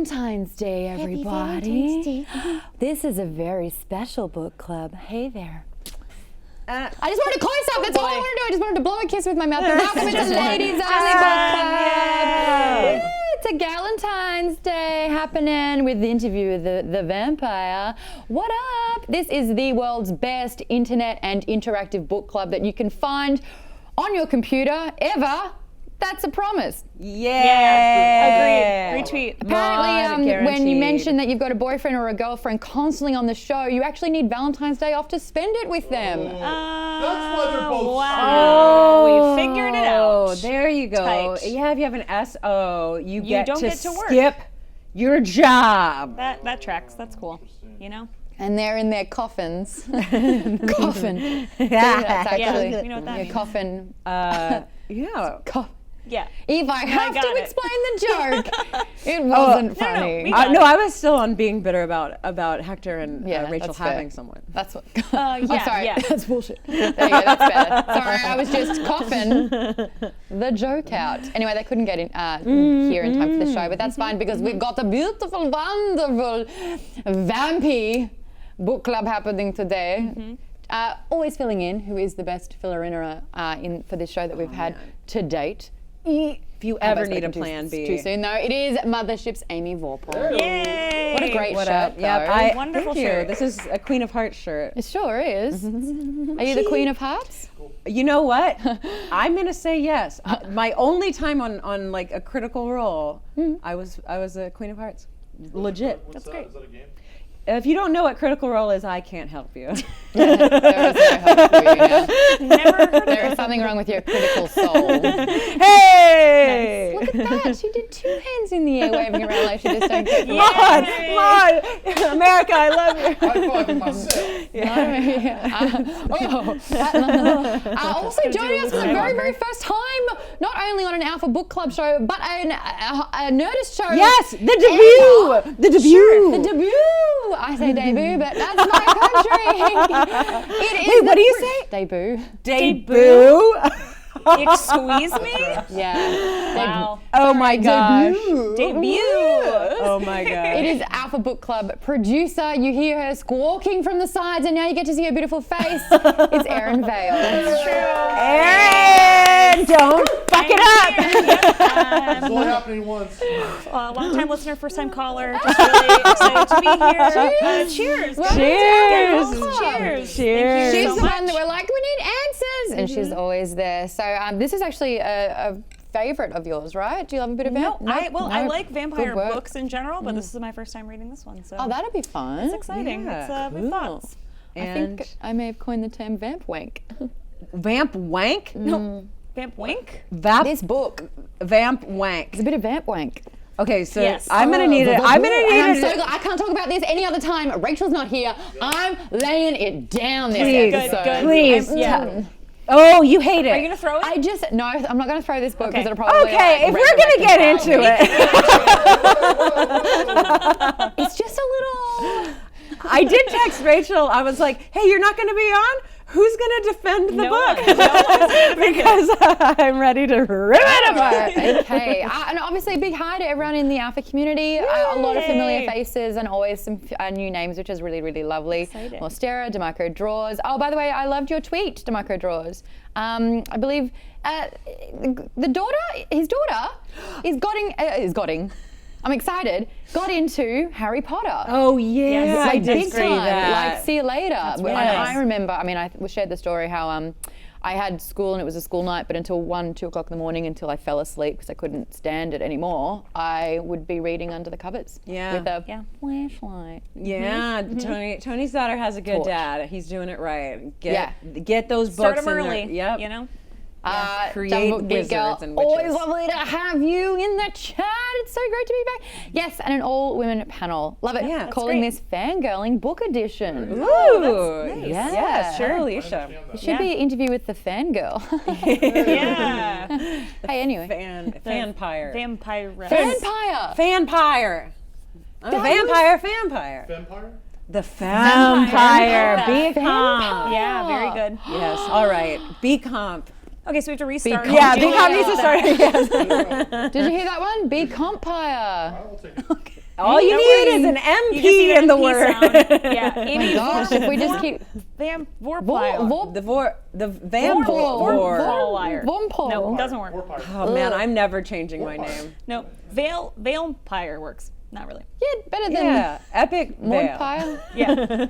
Valentine's Day, everybody. This is a very special book club. Hey there. I just wanted a close up. That's all I wanted to do. I just wanted to blow a kiss with my mouth. Welcome to Ladies Only Book Club. Woo, it's a Galentine's Day happening with the interview with the vampire. What up? This is the world's best internet and interactive book club that you can find on your computer ever. That's a promise. Yeah. Agreed. Retweet. Apparently, when you mention that you've got a boyfriend or a girlfriend constantly on the show, you actually need Valentine's Day off to spend it with them. That's why they're both wow. We figured it out. Oh, there you go. Tight. Yeah, if you have an SO, you don't get to work. skip your job. That tracks. That's cool. You know? And they're in their coffins. Coffin. That's actually, we know what that means. Coffin. Yeah. Yeah. If I have to it. explain the joke, it wasn't funny. No, I was still on being bitter about Hector and Rachel that's having fair. someone. That's what. I'm sorry, that's bullshit. There you go, that's better. Sorry, I was just coughing the joke out. Anyway, they couldn't get in here in time for the show, but that's fine because we've got a beautiful, wonderful, vampy book club happening today. Always filling in, who is the best filler-inner for this show that we've had to date. If you ever need a plan B. Too soon, though. It is Mothership's Amy Vorpahl. Yay! What a great shirt, though. Yep, wonderful thank shirt. You. This is a Queen of Hearts shirt. It sure is. Are you the Queen of Hearts? You know what? I'm gonna say yes. My only time on like a critical role, I was a Queen of Hearts. Legit. What's that? great. Is that a game? If you don't know what critical role is, I can't help you. There is no hope for you now. Never heard of There is something wrong with your critical soul. Hey! Look at that. She did two hands in the air waving around like she just don't get Maude, America, I love you. High-fiving myself. Also joining us for the very, very first time, not only on an Alpha Book Club show, but a Nerdist show. Yes, the debut. The debut. Sure, the debut. I say debut, but that's my country. Wait, what do you say? Debut. Debut. Excuse me? Yeah. Wow. Oh my gosh. Debut. Oh my god. It is Alpha Book Club producer. You hear her squawking from the sides, and now you get to see her beautiful face. It's Erin Vail. It's true. Erin, don't fuck it up. It's only happening once. Long-time listener, first-time caller. Just really excited to be here. Cheers. Well, Cheers. Cheers. Cheers. She's so the much. one that we're like, we need answers, and she's always there. So this is actually a favorite of yours, right? Do you love a bit of vamp? I like Good vampire work. books in general, but this is my first time reading this one, so Oh, that'll be fun. it's exciting. Yeah. It's with thoughts. I think I may have coined the term vamp wank. Vamp wank? No, vamp wink. This book Vamp wank. is a bit of vamp wank. Okay, so Yes. I'm gonna need it. I'm so glad I can't talk about this any other time. Rachel's not here. I'm laying it down this Please, episode. good. Please. Yeah. Oh, you hate it. Are you gonna throw it? I'm not going to throw this book because Okay. it'll probably Okay, if we're gonna get into it. It's just a little. I did text Rachel. I was like, hey, you're not gonna be on? Who's gonna defend the No book? one. No one's gonna defend Because I'm ready to rip it apart. Okay, and obviously a big hi to everyone in the Alpha community. A lot of familiar faces and always some new names, which is really, really lovely. Exciting. Morstera, DeMarco Draws. Oh, by the way, I loved your tweet, DeMarco Draws. I believe his daughter I'm excited, got into Harry Potter. Oh yeah, Yes, I Like did big see time, that. like see you later. really And nice. I remember, I shared the story how I had school and it was a school night, but until 2 o'clock in the morning, until I fell asleep because I couldn't stand it anymore, I would be reading under the covers Yeah. with a flashlight. Yeah, Tony's daughter has a good Torch. dad. He's doing it right. Yeah. Get those Start books them in early. there. Yep. You know. Create Dumb Book Geek wizards Girl, and witches. always lovely to have you in the chat. It's so great to be back. Yes, and an all-women panel. Love it. Yeah, that's Calling great. this Fangirling Book Edition. Ooh, that's nice. Yeah. Yeah, sure, Alicia. It should be an interview with the fangirl. Yeah. Hey, anyway. Fanpire. Vampire. Vampire. Fanpire. I'm a vampire. Fanpire. Vampire? The vampire. Vampire. Be comp. Yeah, very good. Yes. All right. Be comp. Okay, so we have to restart. Be Yeah, comp. be comp needs to start. Yes. Did you hear that one? Be compire. I'll take it. All you need is an MP You just need an in the MP word. sound. Yeah. Oh my gosh, if we just keep Vorpahl. The vampire. Vorpahl. No, it doesn't work. Oh man, I'm never changing my name. No, Vampire works. Not really. Yeah, better than Yeah, epic Vail. Mortal. Yeah. People in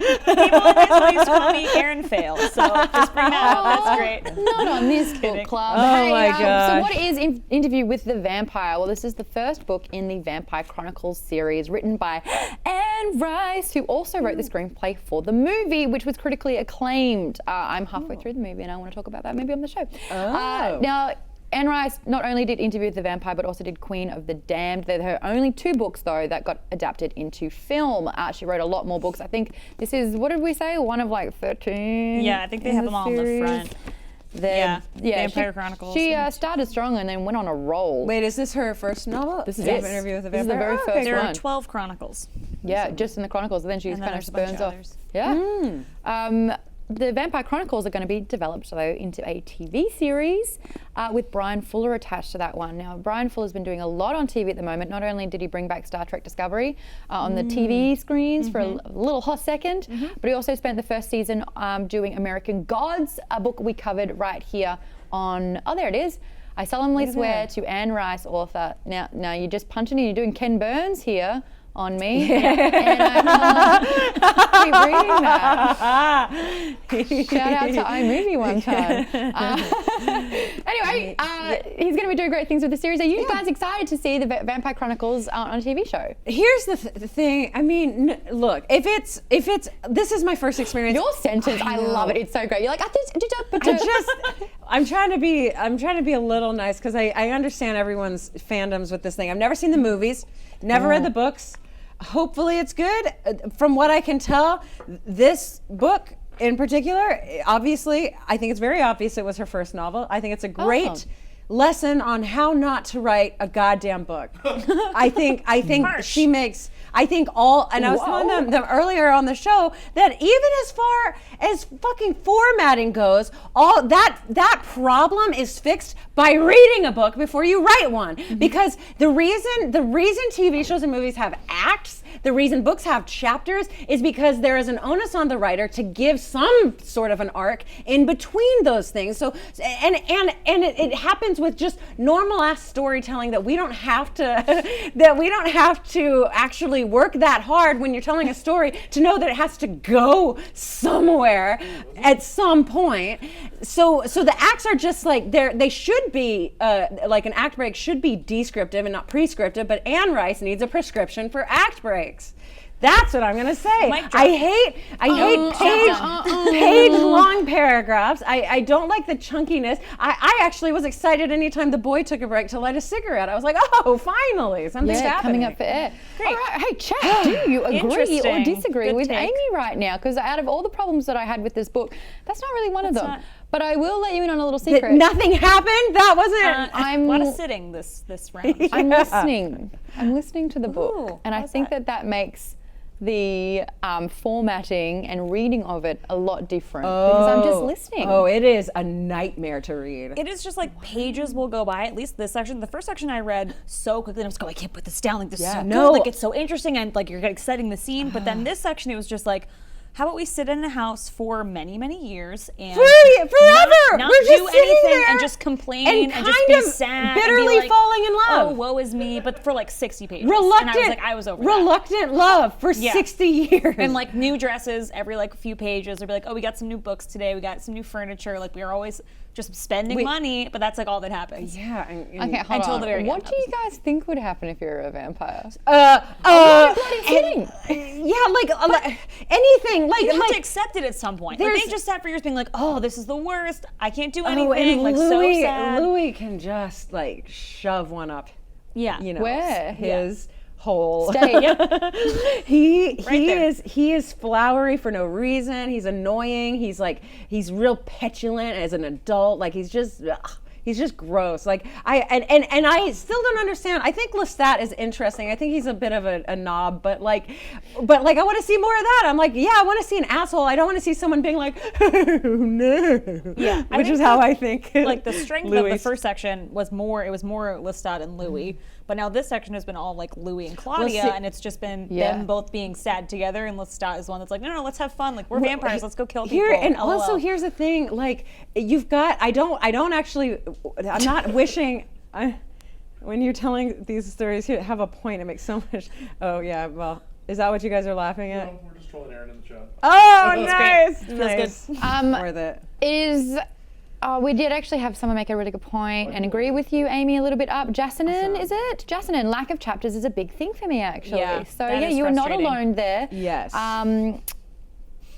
high school used to call me Erin Vail, so just bring that up. That's great. Not on this book club. Oh Hey, my So gosh. what is Interview with the Vampire? Well, this is the first book in the Vampire Chronicles series, written by Anne Rice, who also wrote the screenplay for the movie, which was critically acclaimed. I'm halfway through the movie, and I want to talk about that maybe on the show. Now, Anne Rice not only did Interview with the Vampire, but also did Queen of the Damned. They're her only 2 books, though, that got adapted into film. She wrote a lot more books. I think this is, what did we say, one of like 13? Yeah, I think they have them all on the front. Vampire Chronicles. She started strong and then went on a roll. Wait, is this her first novel? This is Interview with the This is the Vampire. very first There one. are 12 chronicles. Yeah, just in the Chronicles, and then she And then kind of there's a bunch spurns of off. others. Yeah. The Vampire Chronicles are going to be developed, though, into a TV series with Brian Fuller attached to that one. Now, Brian Fuller's been doing a lot on TV at the moment. Not only did he bring back Star Trek Discovery on the TV screens for a little hot second, but he also spent the first season doing American Gods, a book we covered right here on, oh, there it is. I solemnly swear to Anne Rice, author. Now you're just punching in, you're doing Ken Burns here on me, and I keep reading that. Shout out to iMovie one time. Anyway, he's going to be doing great things with the series. Are you guys excited to see the Vampire Chronicles on a TV show? Here's the thing. I mean, look, if it's this is my first experience. Your sentence, I love it. It's so great. You're like, I'm trying to be a little nice because I understand everyone's fandoms with this thing. I've never seen the movies, never read the books. Hopefully it's good. From what I can tell, this book in particular, obviously, I think it's very obvious it was her first novel. I think it's a great lesson on how not to write a goddamn book. I think she makes. I think all, and I was telling them earlier on the show that even as far as fucking formatting goes, all that problem is fixed by reading a book before you write one. Because the reason TV shows and movies have acts, the reason books have chapters, is because there is an onus on the writer to give some sort of an arc in between those things. So and it happens with just normal ass storytelling that we don't have to actually work that hard when you're telling a story to know that it has to go somewhere at some point. So the acts are just like they should be like an act break should be descriptive and not prescriptive, but Anne Rice needs a prescription for act breaks. That's what I'm gonna say. I hate page long paragraphs. I don't like the chunkiness. I actually was excited anytime the boy took a break to light a cigarette. I was like, oh, finally, something's happening. coming up for air. Great. All right, hey, chat, do you agree or Interesting. disagree Good with take. Amy right now? Because out of all the problems that I had with this book, that's not really one of them. not- But I will let you in on a little secret. Nothing happened. That wasn't. A lot of sitting this round. I'm listening. I'm listening to the book, Ooh, and I how's think that? that makes the formatting and reading of it a lot different because I'm just listening. Oh, it is a nightmare to read. It is just like pages will go by, at least this section. The first section I read so quickly, and I was going, I can't put this down. Like, this is so No. good. Like, it's so interesting, and like you're exciting the scene. But then this section, it was just like, how about we sit in a house for many, many years and forever. not We're just do sitting anything there and just complain and just kind be of sad, and be bitterly like, falling in love. Oh, woe is me! But for like 60 pages, Reluctant. and I was like, I was over that. Reluctant love for 60 years. And like new dresses every like few pages. They'd be like, oh, we got some new books today. We got some new furniture. Like we are always just spending money, but that's like all that happens. yeah. Okay, hold Until on. the very What end, do you guys think would happen if you're a vampire? Anything. You have to accept it at some point. Like they just sat for years being like, oh, this is the worst. I can't do anything. and Like so sad. Louis can just like shove one up. Yeah. You know, Where? his hole. Stay. He is flowery for no reason. He's annoying. He's real petulant as an adult. Like he's He's just gross. Like and I still don't understand. I think Lestat is interesting. I think he's a bit of a knob, but like I want to see more of that. I'm like, yeah, I want to see an asshole. I don't want to see someone being like, oh no. Yeah, which is how I think. Like the strength of the first section was more. It was more Lestat and Louis. But now this section has been all like Louis and Claudia, and it's just been them both being sad together. And Lestat is one that's like, no, let's have fun. Like we're vampires, let's go kill people. And also here's the thing, like you've got. I'm not wishing. When you're telling these stories, you have a point. It makes so much. Oh yeah, well, is that what you guys are laughing at? No, we're just trolling Erin in the chat. Oh, nice. Feels nice. good. Worth it. We did actually have someone make a really good point and agree with you, Amy, a little bit up. Jasinin, is it? Jasinin, lack of chapters is a big thing for me, actually. Yeah, so yeah, you're not alone there. Yes.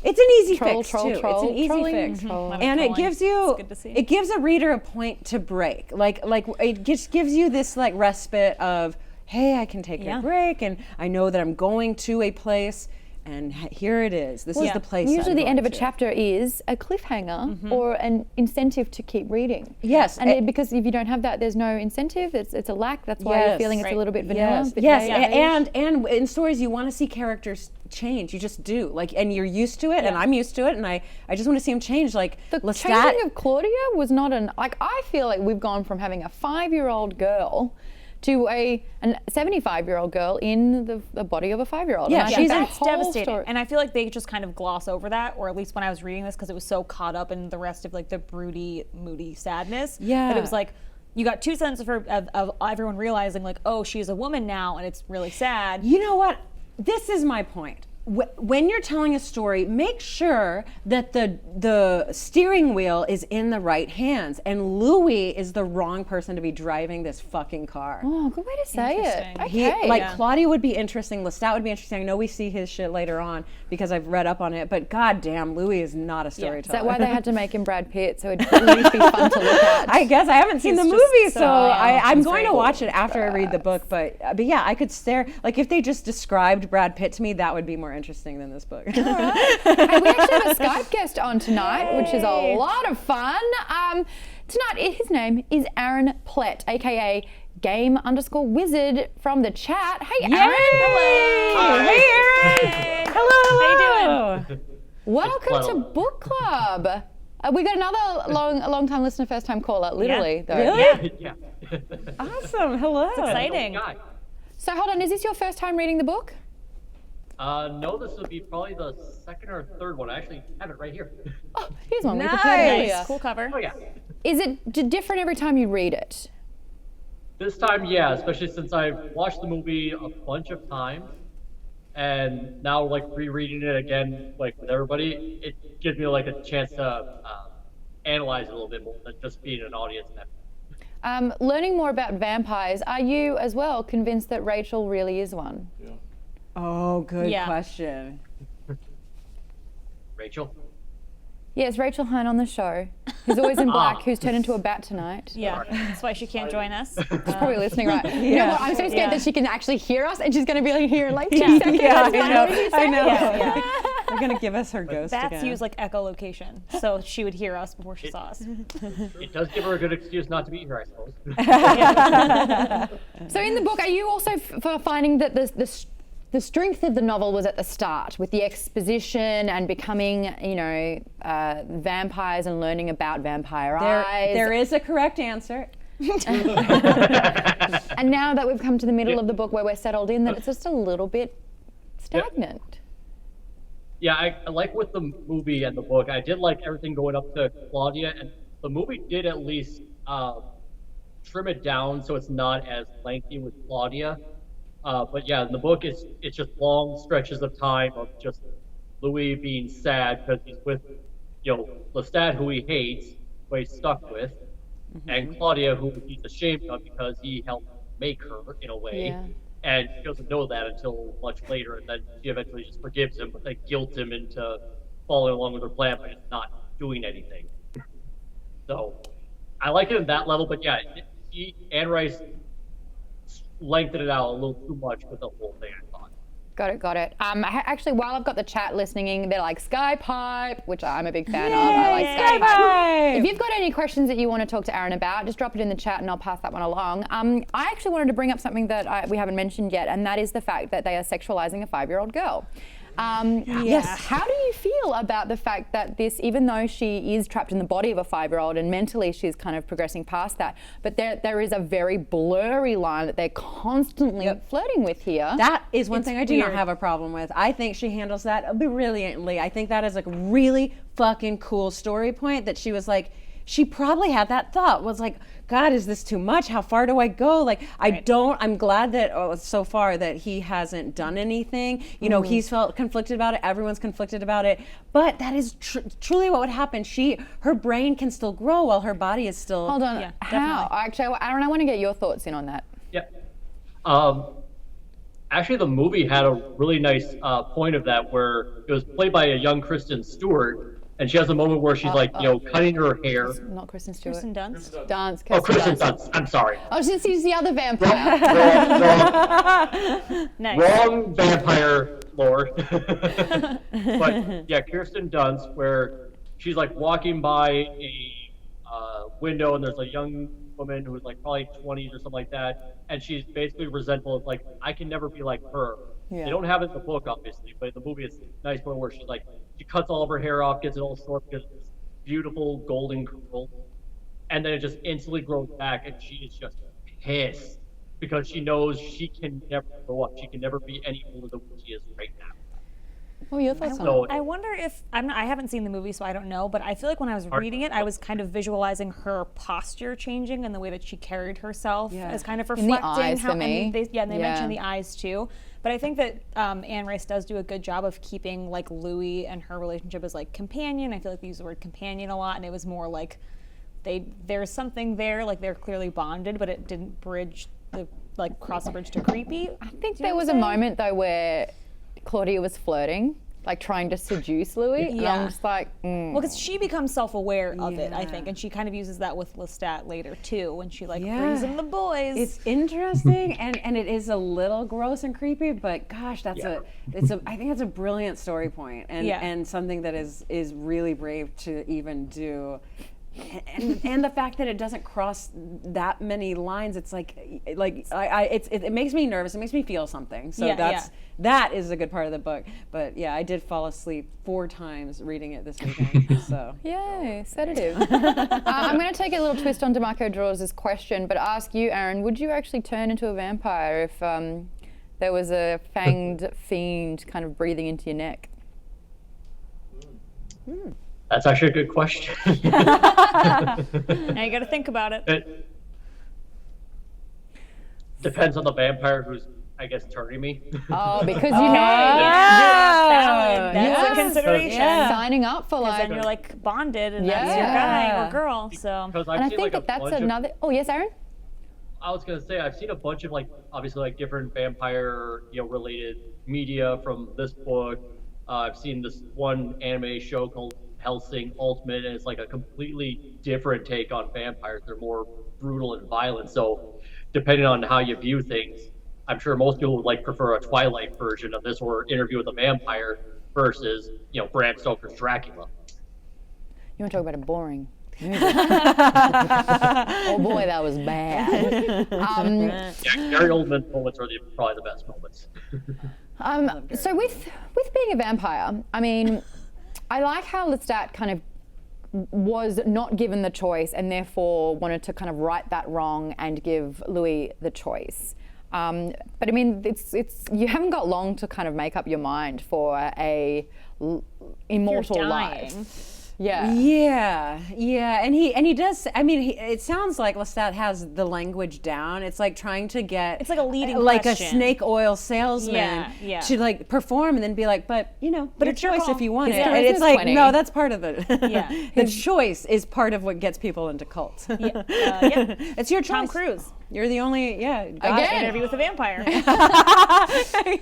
It's an easy fix too. It's an easy fix, and it gives you. It gives a reader a point to break. Like it just gives you this like respite of, hey, I can take a break, and I know that I'm going to a place. And here it is. This is the place. Usually, the end of a chapter is a cliffhanger or an incentive to keep reading. Yes, and because if you don't have that, there's no incentive. It's a lack. That's why you're feeling it's a little bit vanilla. Yes, and in stories, you want to see characters change. You just do. Like, and you're used to it, and I'm used to it, and I just want to see them change. Like the changing of Claudia was not I feel like we've gone from having a 5-year-old girl to a 75-year-old girl in the body of a 5-year-old. Yeah, that's devastating. Story. And I feel like they just kind of gloss over that, or at least when I was reading this, because it was so caught up in the rest of like the broody, moody sadness. Yeah. That it was like, you got 2 sentences of everyone realizing like, oh, she's a woman now, and it's really sad. You know what? This is my point. When you're telling a story, make sure that the steering wheel is in the right hands. And Louis is the wrong person to be driving this fucking car. Oh, good way to say it. Okay. Claudia would be interesting. Lestat would be interesting. I know we see his shit later on because I've read up on it. But goddamn, Louis is not a storyteller. Is that why they had to make him Brad Pitt? So it'd at least be fun to look at. I guess I haven't seen the movie, so I'm going to watch it after I read the book. But yeah, I could stare. Like if they just described Brad Pitt to me, that would be more interesting than this book. All right. And we actually have a Skype guest on tonight, which is a lot of fun. Tonight, his name is Aaron Plett, aka Game_Wizard from the chat. Hey, Aaron. Hello. Hey, Aaron. Hello. How you doing? Welcome to Book Club. We got another long time listener, first time caller, literally though. Really? Yeah. Awesome. Hello. It's exciting. So hold on, is this your first time reading the book? No, this would be probably the second or third one. I actually have it right here. Oh, here's one. Nice. Cool cover. Oh yeah. Is it different every time you read it? This time, yeah, especially since I've watched the movie a bunch of times, and now like rereading it again, like with everybody, it gives me like a chance to analyze it a little bit more than just being an audience member. Learning more about vampires, are you as well convinced that Rachel really is one? Yeah. Oh, good question. Rachel? Yes, Rachel Hunt on the show. Who's always in black, who's turned into a bat tonight. Yeah, that's why she can't join us. She's probably listening, right? You know what? I'm so scared that she can actually hear us and she's going to be like, here in like 2 seconds. I know. They're going to give us her ghost Bats again. use like echolocation, so she would hear us before she saw us. It does give her a good excuse not to be here, I suppose. So in the book, are you also finding that the strength of the novel was at the start with the exposition and becoming, vampires and learning about vampire eyes? There is a correct answer. And now that we've come to the middle of the book where we're settled in, that it's just a little bit stagnant. Yeah, I like with the movie and the book, I did like everything going up to Claudia, and the movie did at least trim it down so it's not as lengthy with Claudia. But yeah, in the book, it's just long stretches of time of just Louis being sad because he's with, Lestat, who he hates, who he's stuck with, and Claudia, who he's ashamed of because he helped make her in a way. Yeah. And she doesn't know that until much later, and then she eventually just forgives him, but they guilt him into following along with her plan by just not doing anything. So I like it at that level, but yeah, Anne Rice lengthened it out a little too much with the whole thing, I thought. Got it. Actually, while I've got the chat listening, they're like Sky Pipe, which I'm a big fan of. I like Sky Pipe. If you've got any questions that you want to talk to Erin about, just drop it in the chat and I'll pass that one along. I actually wanted to bring up something that we haven't mentioned yet, and that is the fact that they are sexualizing a 5-year-old girl. Yes. How do you feel about the fact that this, even though she is trapped in the body of a 5-year-old and mentally she's kind of progressing past that, but there is a very blurry line that they're constantly flirting with here. That is one thing I do not have a problem with. I think she handles that brilliantly. I think that is like a really fucking cool story point that she was like, she probably had that thought, was like, God, is this too much? How far do I go? Like, I'm glad that so far that he hasn't done anything. You know, he's felt conflicted about it. Everyone's conflicted about it. But that is truly what would happen. Her brain can still grow while her body is still. Hold on. Yeah, how? Actually, Aaron, I want to get your thoughts in on that. Yeah. Actually, the movie had a really nice point of that where it was played by a young Kristen Stewart. And she has a moment where she's cutting her hair. Not Kristen Stewart. Kristen Dunst. Kristen Dunst. I'm sorry. Oh, she's the other vampire. Nice. Wrong vampire lore. But yeah, Kirsten Dunst, where she's like walking by a window and there's a young woman who's like probably 20s or something like that, and she's basically resentful of like, I can never be like her. Yeah. They don't have it in the book, obviously, but in the movie it's a nice point where she's like, she cuts all of her hair off, gets it all short, gets this beautiful golden curl, and then it just instantly grows back, and she is just pissed because she knows she can never grow up. She can never be any older than what she is right now. Oh, your thoughts on it? I wonder if I haven't seen the movie, so I don't know. But I feel like when I was reading it, I was kind of visualizing her posture changing and the way that she carried herself as kind of reflecting in the eyes how. For me. And they mentioned the eyes too. But I think that Anne Rice does do a good job of keeping like Louis and her relationship as like companion. I feel like they use the word companion a lot, and it was more like there's something there, like they're clearly bonded, but it didn't bridge cross the bridge to creepy. I think there was a moment though where Claudia was flirting, like trying to seduce Louis, and I'm just like, Well, because she becomes self-aware of it, I think, and she kind of uses that with Lestat later too, when she brings in the boys. It's interesting, and it is a little gross and creepy, but gosh, I think that's a brilliant story point, and something that is really brave to even do. And the fact that it doesn't cross that many lines, it's it makes me nervous. It makes me feel something. So that is a good part of the book. But yeah, I did fall asleep 4 times reading it this weekend. So yay, sedative. I'm going to take a little twist on DeMarco Draws' question, but ask you, Aaron, would you actually turn into a vampire if there was a fanged fiend kind of breathing into your neck? That's actually a good question. Now you got to think about it. It depends on the vampire who's, I guess, turning me. Oh, because that's a consideration. Signing up for then you're like bonded, and that's your guy or girl. So. And I think that's another. Oh yes, Aaron. I was gonna say I've seen a bunch of obviously different vampire related media from this book. I've seen this one anime show called Hellsing Ultimate, and it's like a completely different take on vampires. They're more brutal and violent. So depending on how you view things, I'm sure most people would prefer a Twilight version of this or Interview with a Vampire versus Bram Stoker's Dracula. You want to talk about a boring movie? Oh boy, that was bad. Gary Oldman's moments are probably the best moments. So with being a vampire, I mean, I like how Lestat kind of was not given the choice and therefore wanted to kind of right that wrong and give Louis the choice. But I mean, it's you haven't got long to kind of make up your mind for a immortal life. Yeah, and he does. I mean, it sounds like Lestat has the language down. It's like trying to get. It's like a leading question. A snake oil salesman to perform and then be like, but it's your choice if you want it. And it's like, no, that's part of it. The choice is part of what gets people into cults. It's your choice. Tom Cruise. You're the only, Again, Interview with a Vampire.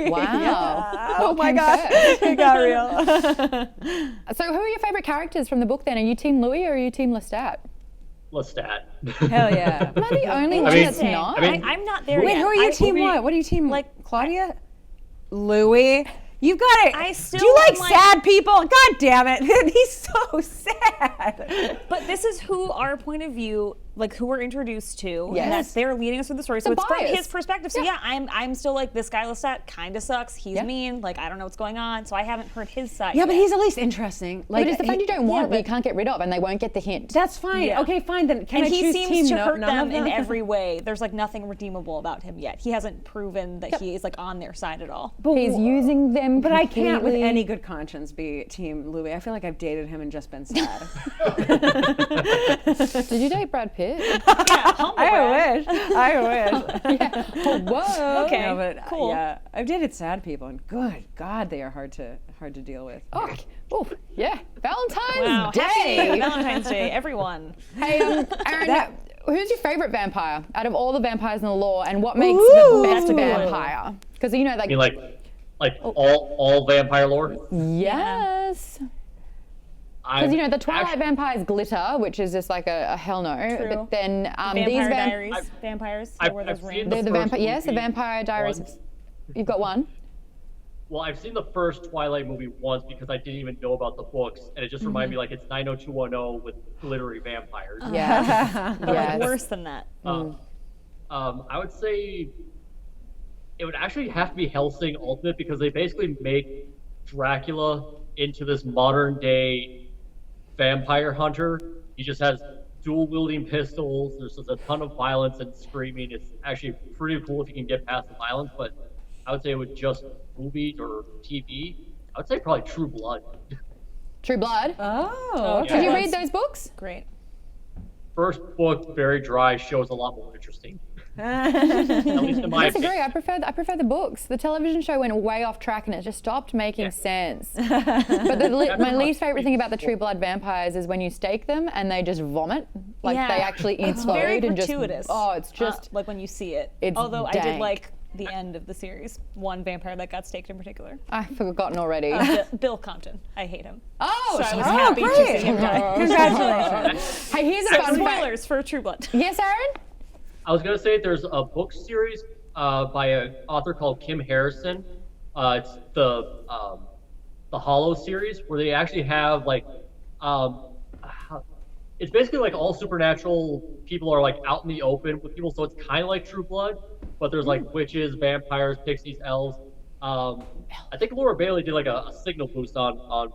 Wow. Oh my God, it got real. So who are your favorite characters from the book then? Are you Team Louis or are you Team Lestat? Lestat. Hell yeah. Am I the only one that's not? I'm not there yet. Wait, who are you team what? What are you team, Claudia? Louis. You've got it. I still Do you like am sad people? God damn it. He's so sad. But this is who our point of view, like who we're introduced to. Yes. And that's they're leading us through the story. So it's from bias. his perspective. So yeah, I'm still like, this guy Lestat kind of sucks. He's Yeah. mean. Like, I don't know what's going on. So I haven't heard his side. Yeah, but yet. he's at least interesting. Like, But it's the friend you don't want, but but you can't get rid of, and they won't get the hint. that's fine. Yeah. Okay, fine. Then can And I he choose seems team to no- hurt none of them in every way. There's like nothing redeemable about him yet. He hasn't proven that he is like on their side at all. He's using them. But I can't with completely. any good conscience be Team Louis. I feel like I've dated him and just been sad. Did you date Brad Pitt? I wish. Whoa. Okay. No, but cool. yeah, I've dated sad people, and good God, they are hard to deal with. Oh, yeah. Valentine's Wow. Day. Happy Valentine's Day, everyone. Hey, Erin, who's your favorite vampire out of all the vampires in the lore, and what makes Ooh. the best vampire? Because you know, like, You mean like all vampire lore? yes. Because you know the Twilight vampires glitter, which is just like a hell no. True. But then Vampire these Diaries, vampires. There were those I've seen random. they're the first vampire. Yes, the movie Vampire Diaries. once. You've got one. Well, I've seen the first Twilight movie once because I didn't even know about the books, and it just reminded me like it's 90210 with glittery vampires. Yes. But like yes. worse than that. I would say it would actually have to be Hellsing Ultimate because they basically make Dracula into this modern day vampire hunter. He just has dual wielding pistols. There's just a ton of violence and screaming. It's actually pretty cool if you can get past the violence, but I would say with just movies or TV, I would say probably True Blood. True Blood. Oh, Did you read those books? Great. First book, very dry, shows a lot more interesting. At least in my I disagree. opinion. I prefer the books. The television show went way off track and it just stopped making sense. But my least favorite thing about the True Blood vampires is when you stake them and they just vomit. Like Yeah. they actually It's very implode and just gratuitous. it's just like when you see it. it's Although I did dank. like the end of the series. One vampire that got staked in particular. I've forgotten already. Bill Compton. I hate him. Oh, So I was sorry. happy to great. see him die. Congratulations. Hey, here's a fun fact. Spoilers for True Blood. Yes, Aaron? I was gonna say there's a book series by an author called Kim Harrison. It's the Hollow series where they actually have like it's basically like all supernatural people are like out in the open with people, so it's kind of like True Blood, but there's like witches, vampires, pixies, elves. I think Laura Bailey did like a signal boost on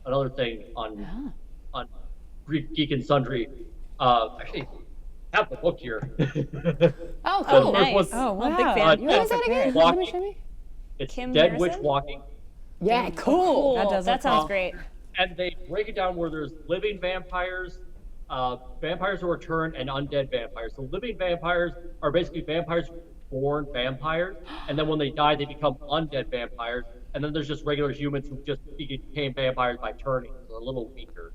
another thing on Geek and Sundry. Actually, I have the book here. Oh, So cool. the first Nice. one- Oh, wow. I'm a big fan. Uh, What is that again? Walking. Show me. It's Kim Dead Harrison? Witch Walking. Yeah, cool. Cool. That does That look sounds cool. great. And they break it down where there's living vampires, vampires who return, and undead vampires. So living vampires are basically vampires who are born vampires, and then when they die, they become undead vampires. And then there's just regular humans who just became vampires by turning. So they're a little weaker.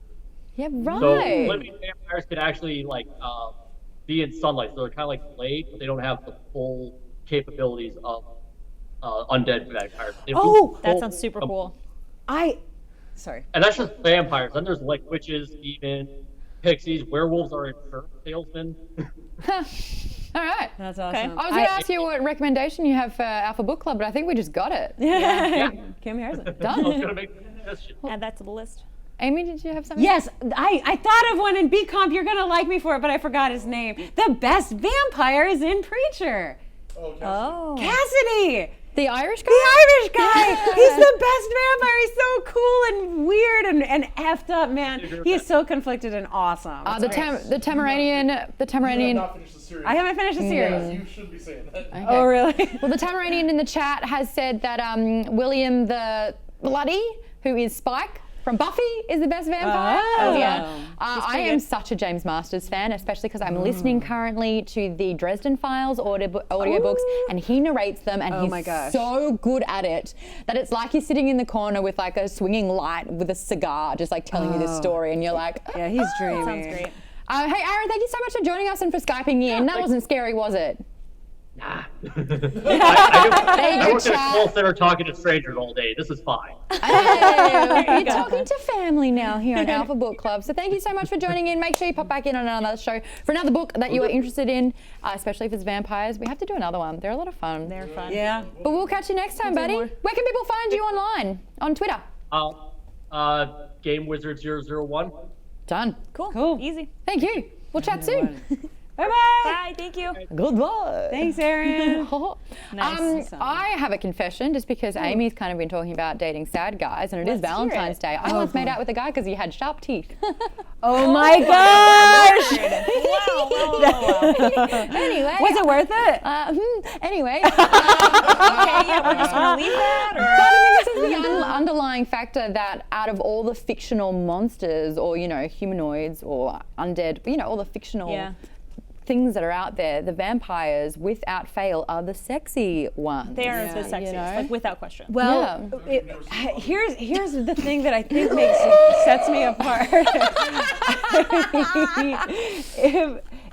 Yeah, right. So living vampires could actually like be in sunlight. So they're kind of like Blade, but they don't have the full capabilities of undead vampires. They Oh, That sounds super cool. Sorry. And that's just vampires. Then there's like witches, demons, pixies, werewolves are insurance salesmen. All right. That's awesome. I was going to ask you what recommendation you have for Alpha Book Club, but I think we just got it. Kim Harrison. I was Done. gonna make a suggestion. Add that to the list. Amy, did you have something? Yes, I thought of one in B Comp. You're gonna like me for it, but I forgot his name. The best vampire is in Preacher. Oh, Cassidy, The Irish guy? the Irish guy. He's the best vampire. He's so cool and weird and effed up, man. He is so conflicted and awesome. The Tamaranian. You have not finished the series. I haven't finished the series. You should be saying that. Okay. Oh, really? Well, the Tamaranian in the chat has said that William the Bloody, who is Spike from Buffy, is the best vampire. Oh. Yeah. I pretty am good. such a James Masters fan, especially because I'm listening currently to the Dresden Files audiobooks, and he narrates them, and Oh my he's gosh. so good at it that it's like he's sitting in the corner with like a swinging light with a cigar, just like telling you this story, and you're like, Yeah, he's dreamy. Sounds great. Hey, Aaron, thank you so much for joining us and for Skyping in. That wasn't scary, was it? Nah. I work in a call center talking to strangers all day. This is fine. Hey, you're talking to family now here on Alpha Book Club. So thank you so much for joining in. Make sure you pop back in on another show for another book that you are interested in, especially if it's vampires. We have to do another one. They're a lot of fun. They're fun. Yeah. But we'll catch you next time, buddy. Where can people find you online? On Twitter? Game Wizard 001. Done. Cool. Easy. Thank you. We'll chat soon. Bye-bye. Bye. Thank you. Goodbye. Thanks, Erin. Nice. I have a confession, just because Amy's kind of been talking about dating sad guys, and it is Valentine's Day. I once made out with a guy because he had sharp teeth. Oh my gosh! Wow. Anyway. Was it worth it? Anyway. Okay, yeah, we're just gonna leave that. But I mean, this is the underlying factor that out of all the fictional monsters, or humanoids or undead, all the fictional things that are out there, the vampires, without fail, are the sexy ones. They are the sexiest, like without question. Well, here's the thing that I think sets me apart.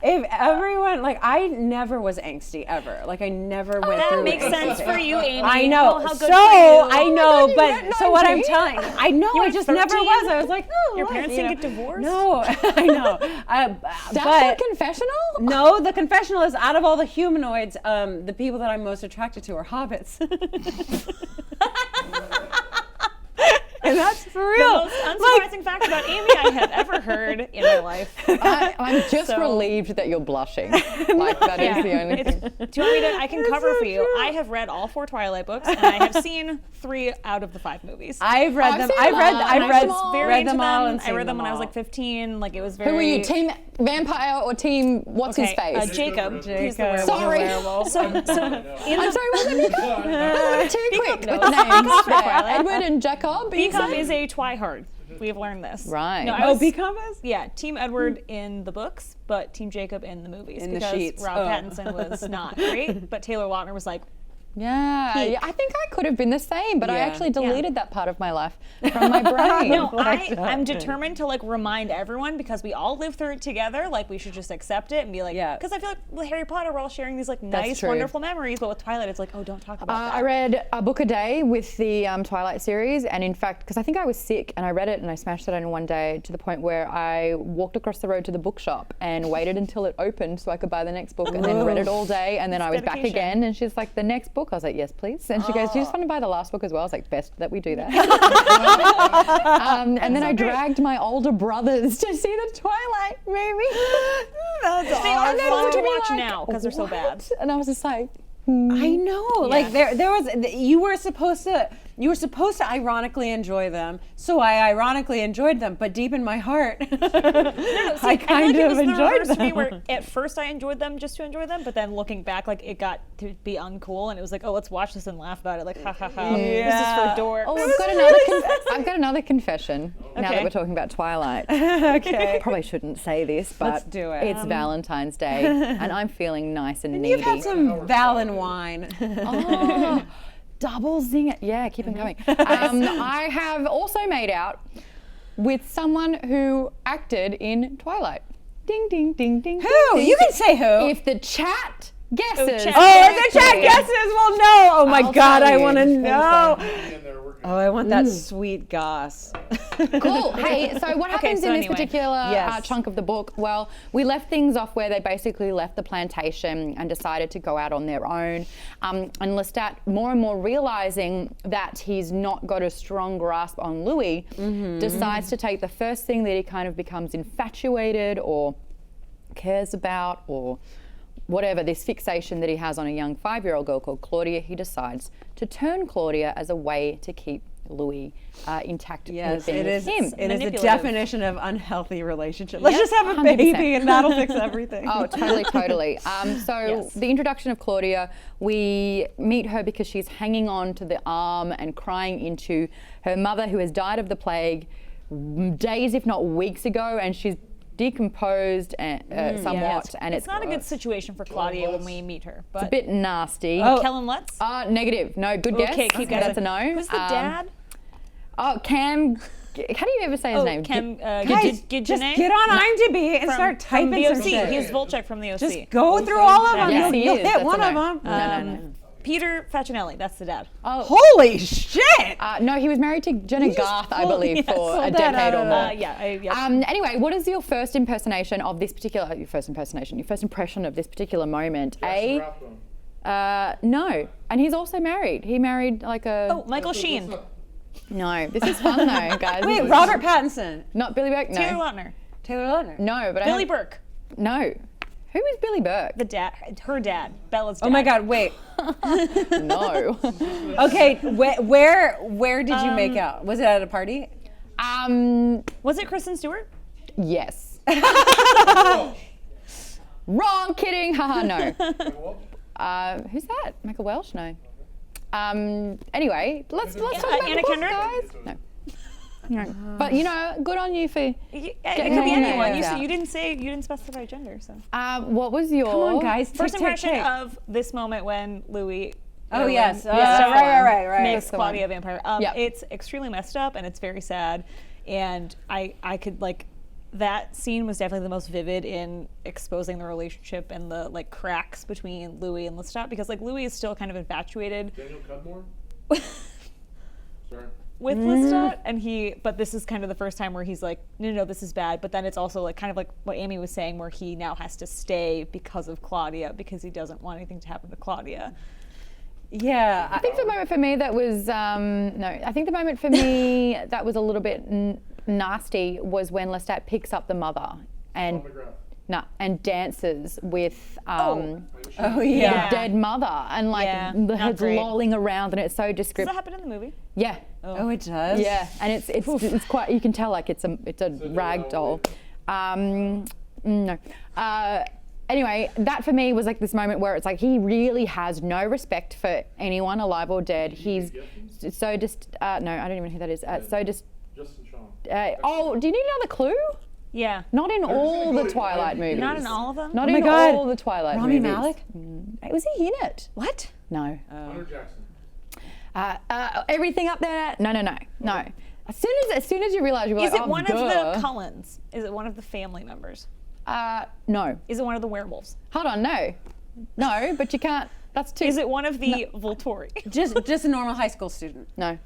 If everyone, I never was angsty ever. I never went through. That makes sense for you, Amy. I know. How good so for you. I know, but so what I'm telling, I know, I just 13? never was. I was like, oh, Your parents didn't get divorced? No, I know. That's the confessional? No, the confessional is out of all the humanoids, the people that I'm most attracted to are hobbits. And that's for real. The most unsurprising fact about Amy I have ever heard in my life. I'm just relieved that you're blushing. That is the only thing. Do you want me to? I can cover for you. I have read all 4 Twilight books, and I have seen 3 out of the 5 movies. I've read them. I've read them all, and I read them when I was 15. It was very. Who were you, team vampire or team what's his face? Jacob. He's the Jacob. werewolf. Sorry. I'm sorry, was it Mika? Too quick with knows. names. Twilight. Edward and Jacob. Becom is a twihard. We have learned this. Right. No, I was, Becom is? Yeah, Team Edward in the books, but Team Jacob in the movies. In the because sheets. Rob Pattinson was not great, but Taylor Lautner was like, Yeah, I think I could have been the same, but I Yeah. actually deleted that part of my life from my brain. no, I'm determined to remind everyone, because we all live through it together. We should just accept it and be like, because I feel like with Harry Potter, we're all sharing these nice, true. wonderful memories, but with Twilight, it's oh, don't talk about that. I read a book a day with the Twilight series, and in fact, because I think I was sick, and I read it and I smashed it in one day to the point where I walked across the road to the bookshop and waited until it opened so I could buy the next book, and then read it all day, and then I was back again, and she's like, the next book? I was like, yes, please. And she goes, do you just want to buy the last book as well? I was like, best that we do that. And then I dragged my older brothers to see the Twilight movie. They are fun to watch now because they're so bad. And I was just like, I know. There was, you were supposed to ironically enjoy them, so I ironically enjoyed them, but deep in my heart, I kind of enjoyed them. Me where at first I enjoyed them just to enjoy them, but then looking back, it got to be uncool, and it was oh, let's watch this and laugh about it, ha ha ha. This is for dorks. oh, I've got another confession now that we're talking about Twilight. Okay. Probably shouldn't say this, but Let's do it. It's Valentine's Day, and I'm feeling nice and needy. You've had some Valen wine. Oh, double zinger. Yeah, keep it going. I have also made out with someone who acted in Twilight. Ding, ding, ding, ding. Who? You can say who. If the chat guesses. If the chat guesses, we'll know. Oh my God, I want to know. Oh, I want that sweet goss. Cool. Hey, so what happens in this particular chunk of the book? Well, we left things off where they basically left the plantation and decided to go out on their own. And Lestat, more and more realizing that he's not got a strong grasp on Louis, decides to take the first thing that he kind of becomes infatuated or cares about, or whatever, this fixation that he has on a young 5-year-old girl called Claudia. He decides to turn Claudia as a way to keep Louis intact. Yes, it is. Him. It is the definition of unhealthy relationship. Let's just have a baby and that'll fix everything. Oh, totally. The introduction of Claudia, we meet her because she's hanging on to the arm and crying into her mother, who has died of the plague days, if not weeks ago, and she's decomposed somewhat, and it's not a good situation for Claudia when we meet her. But it's a bit nasty. Kellen Lutz? Negative. No, good guess. Okay, keep guessing. That's a no. Who's the dad? Oh, Cam How do you ever say his name? Guys, just get on IMDb and start typing some shit. He's Volchek from the OC. Just go through all of them. Yes, You'll he is. hit That's one a of no. them. No. Peter Facinelli, that's the dad. Oh, Holy shit! no, he was married to Jenna Garth, I believe, for a decade or more. Anyway, what is your first impression of this particular moment? No. And he's also married. He married like a... Oh, Michael Sheen. No, this is fun though, guys. Wait, Robert Pattinson. Not Billy Burke? No. Taylor Lautner. No, but Billy Burke. No. Who is Billy Burke? The dad, her dad, Bella's dad. Oh my God, wait. No. Okay, where did you make out? Was it at a party? Was it Kristen Stewart? Yes. Wrong, kidding. Haha, no. Who's that? Michael Welsh? No. Anyway, let's talk about Anna the book, Kendrick? guys. No. But good on you for. It could be anyone. You didn't specify gender. So. What was your? Come on, guys. First impression of this moment when Louis. Oh yes. Right. Makes Claudia a vampire. It's extremely messed up and it's very sad, and I could like. That scene was definitely the most vivid in exposing the relationship and the like cracks between Louis and Lestat, because like Louis is still kind of infatuated. Daniel Cudmore? Sorry. With Lestat, but this is kind of the first time where he's like, no, this is bad. But then it's also like kind of like what Amy was saying, where he now has to stay because of Claudia, because he doesn't want anything to happen to Claudia. Yeah. I think the moment for me that was I think the moment for me that was a little bit nasty was when Lestat picks up the mother and dances with the dead mother, and like the head's lolling around, and it's so descriptive. Does that happen in the movie? Yeah. Oh, it does. Yeah, and it's quite. You can tell like it's a rag doll. No. Anyway, that for me was like this moment where it's like he really has no respect for anyone alive or dead. He's so just. No, I don't even know who that is. Justin Shawn. Do you need another clue? Yeah. Not in all the Twilight movies. Not in all of them? Not in all the Twilight Rami movies. Malek? Was he in it? What? No. Hunter Jackson. Everything up there? No. As soon as you realize you're like, is it one of the Cullens? Is it one of the family members? No. Is it one of the werewolves? Hold on, no, but you can't. That's too. Is it one of the Volturi? Just a normal high school student? No.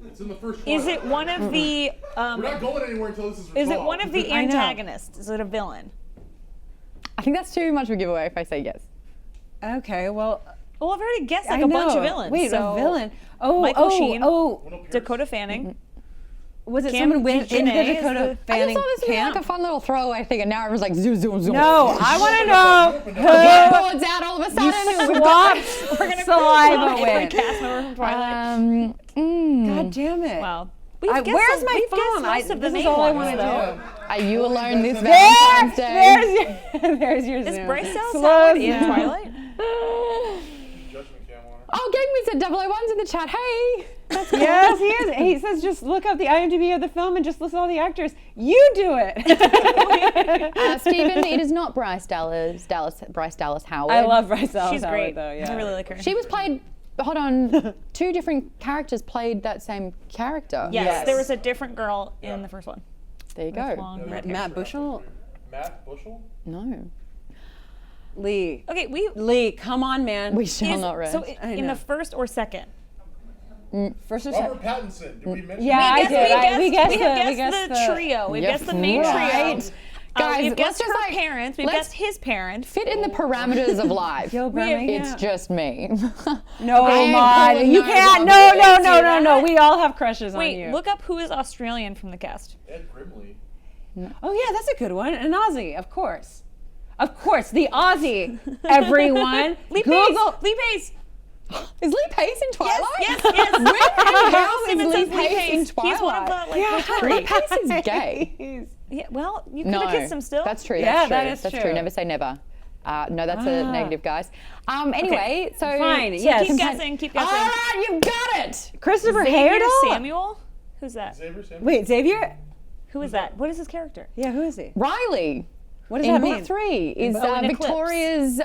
It's in the first Twilight. Is it one of the? We're not going anywhere until this is resolved. Is it one of the antagonists? Is it a villain? I think that's too much of a giveaway if I say yes. Okay, well. Well, I've already guessed like a bunch of villains. Wait, so a villain? Michael Sheen. Winona Pierce. Dakota Fanning. Was it someone in the Dakota Fanning I just thought this was like a fun little throwaway thing, and now everyone's like zoom. No, I want to know who Everyone's out all of a sudden. swapped We're gonna saliva every with. cast member from Twilight. God damn it. Wow. Where's my phone? This is all I want to do. Are you alone this Valentine's Day? There's your Is Zoom. Bryce Dallas Howard in Yeah. Twilight? Judgment Cam on her. Oh, Gameway said 001's in the chat. Hey. Yes, he is. He says just look up the IMDb of the film and just list all the actors. You do it. Stephen, it is not Bryce Dallas Howard. I love Bryce Dallas She's Howard, great. though. Yeah. I really like her. She was played. Hold on, two different characters played that same character. Yes, there was a different girl in the first one. There you go. Long red hair. Matt Bushel? Matt Bushel? No. Lee. Okay, Lee, come on, man. We shall not rest. So in the first or second? First or Robert second? Pattinson. Did we mention Yeah, that? I did. We guessed the trio. We Yep. guessed the main Right. trio. Guys, we've let's guessed just, her like, parents. We've let's guessed his parent. Fit in the parameters of life. Yo, Birmingham. It's just me. No, I ain't Maud, pulling you no can't. Robert. No. We all have crushes on you. Wait, look up who is Australian from the cast. Ed Grimley. Oh yeah, that's a good one. An Aussie, of course. Of course, the Aussie. Everyone, Google. Lee Pace. Is Lee Pace in Twilight? Yes. When the hell is Steven Lee says Pace in Twilight? He's one of the Lee Pace is gay. Yeah, well, you could No, have kissed him still. that's true. Yeah, That's that true. is true. Never say never. No, that's a negative, guys. Anyway, so Fine, so yes. Keep guessing. All right, you got it. Christopher Xavier Haredale. Samuel. Who's that? Xavier Samuel? Wait, Xavier? Who is that? What is his character? Yeah, who is he? Riley. What does in that book mean? 3 is Oh, an eclipse. Victoria's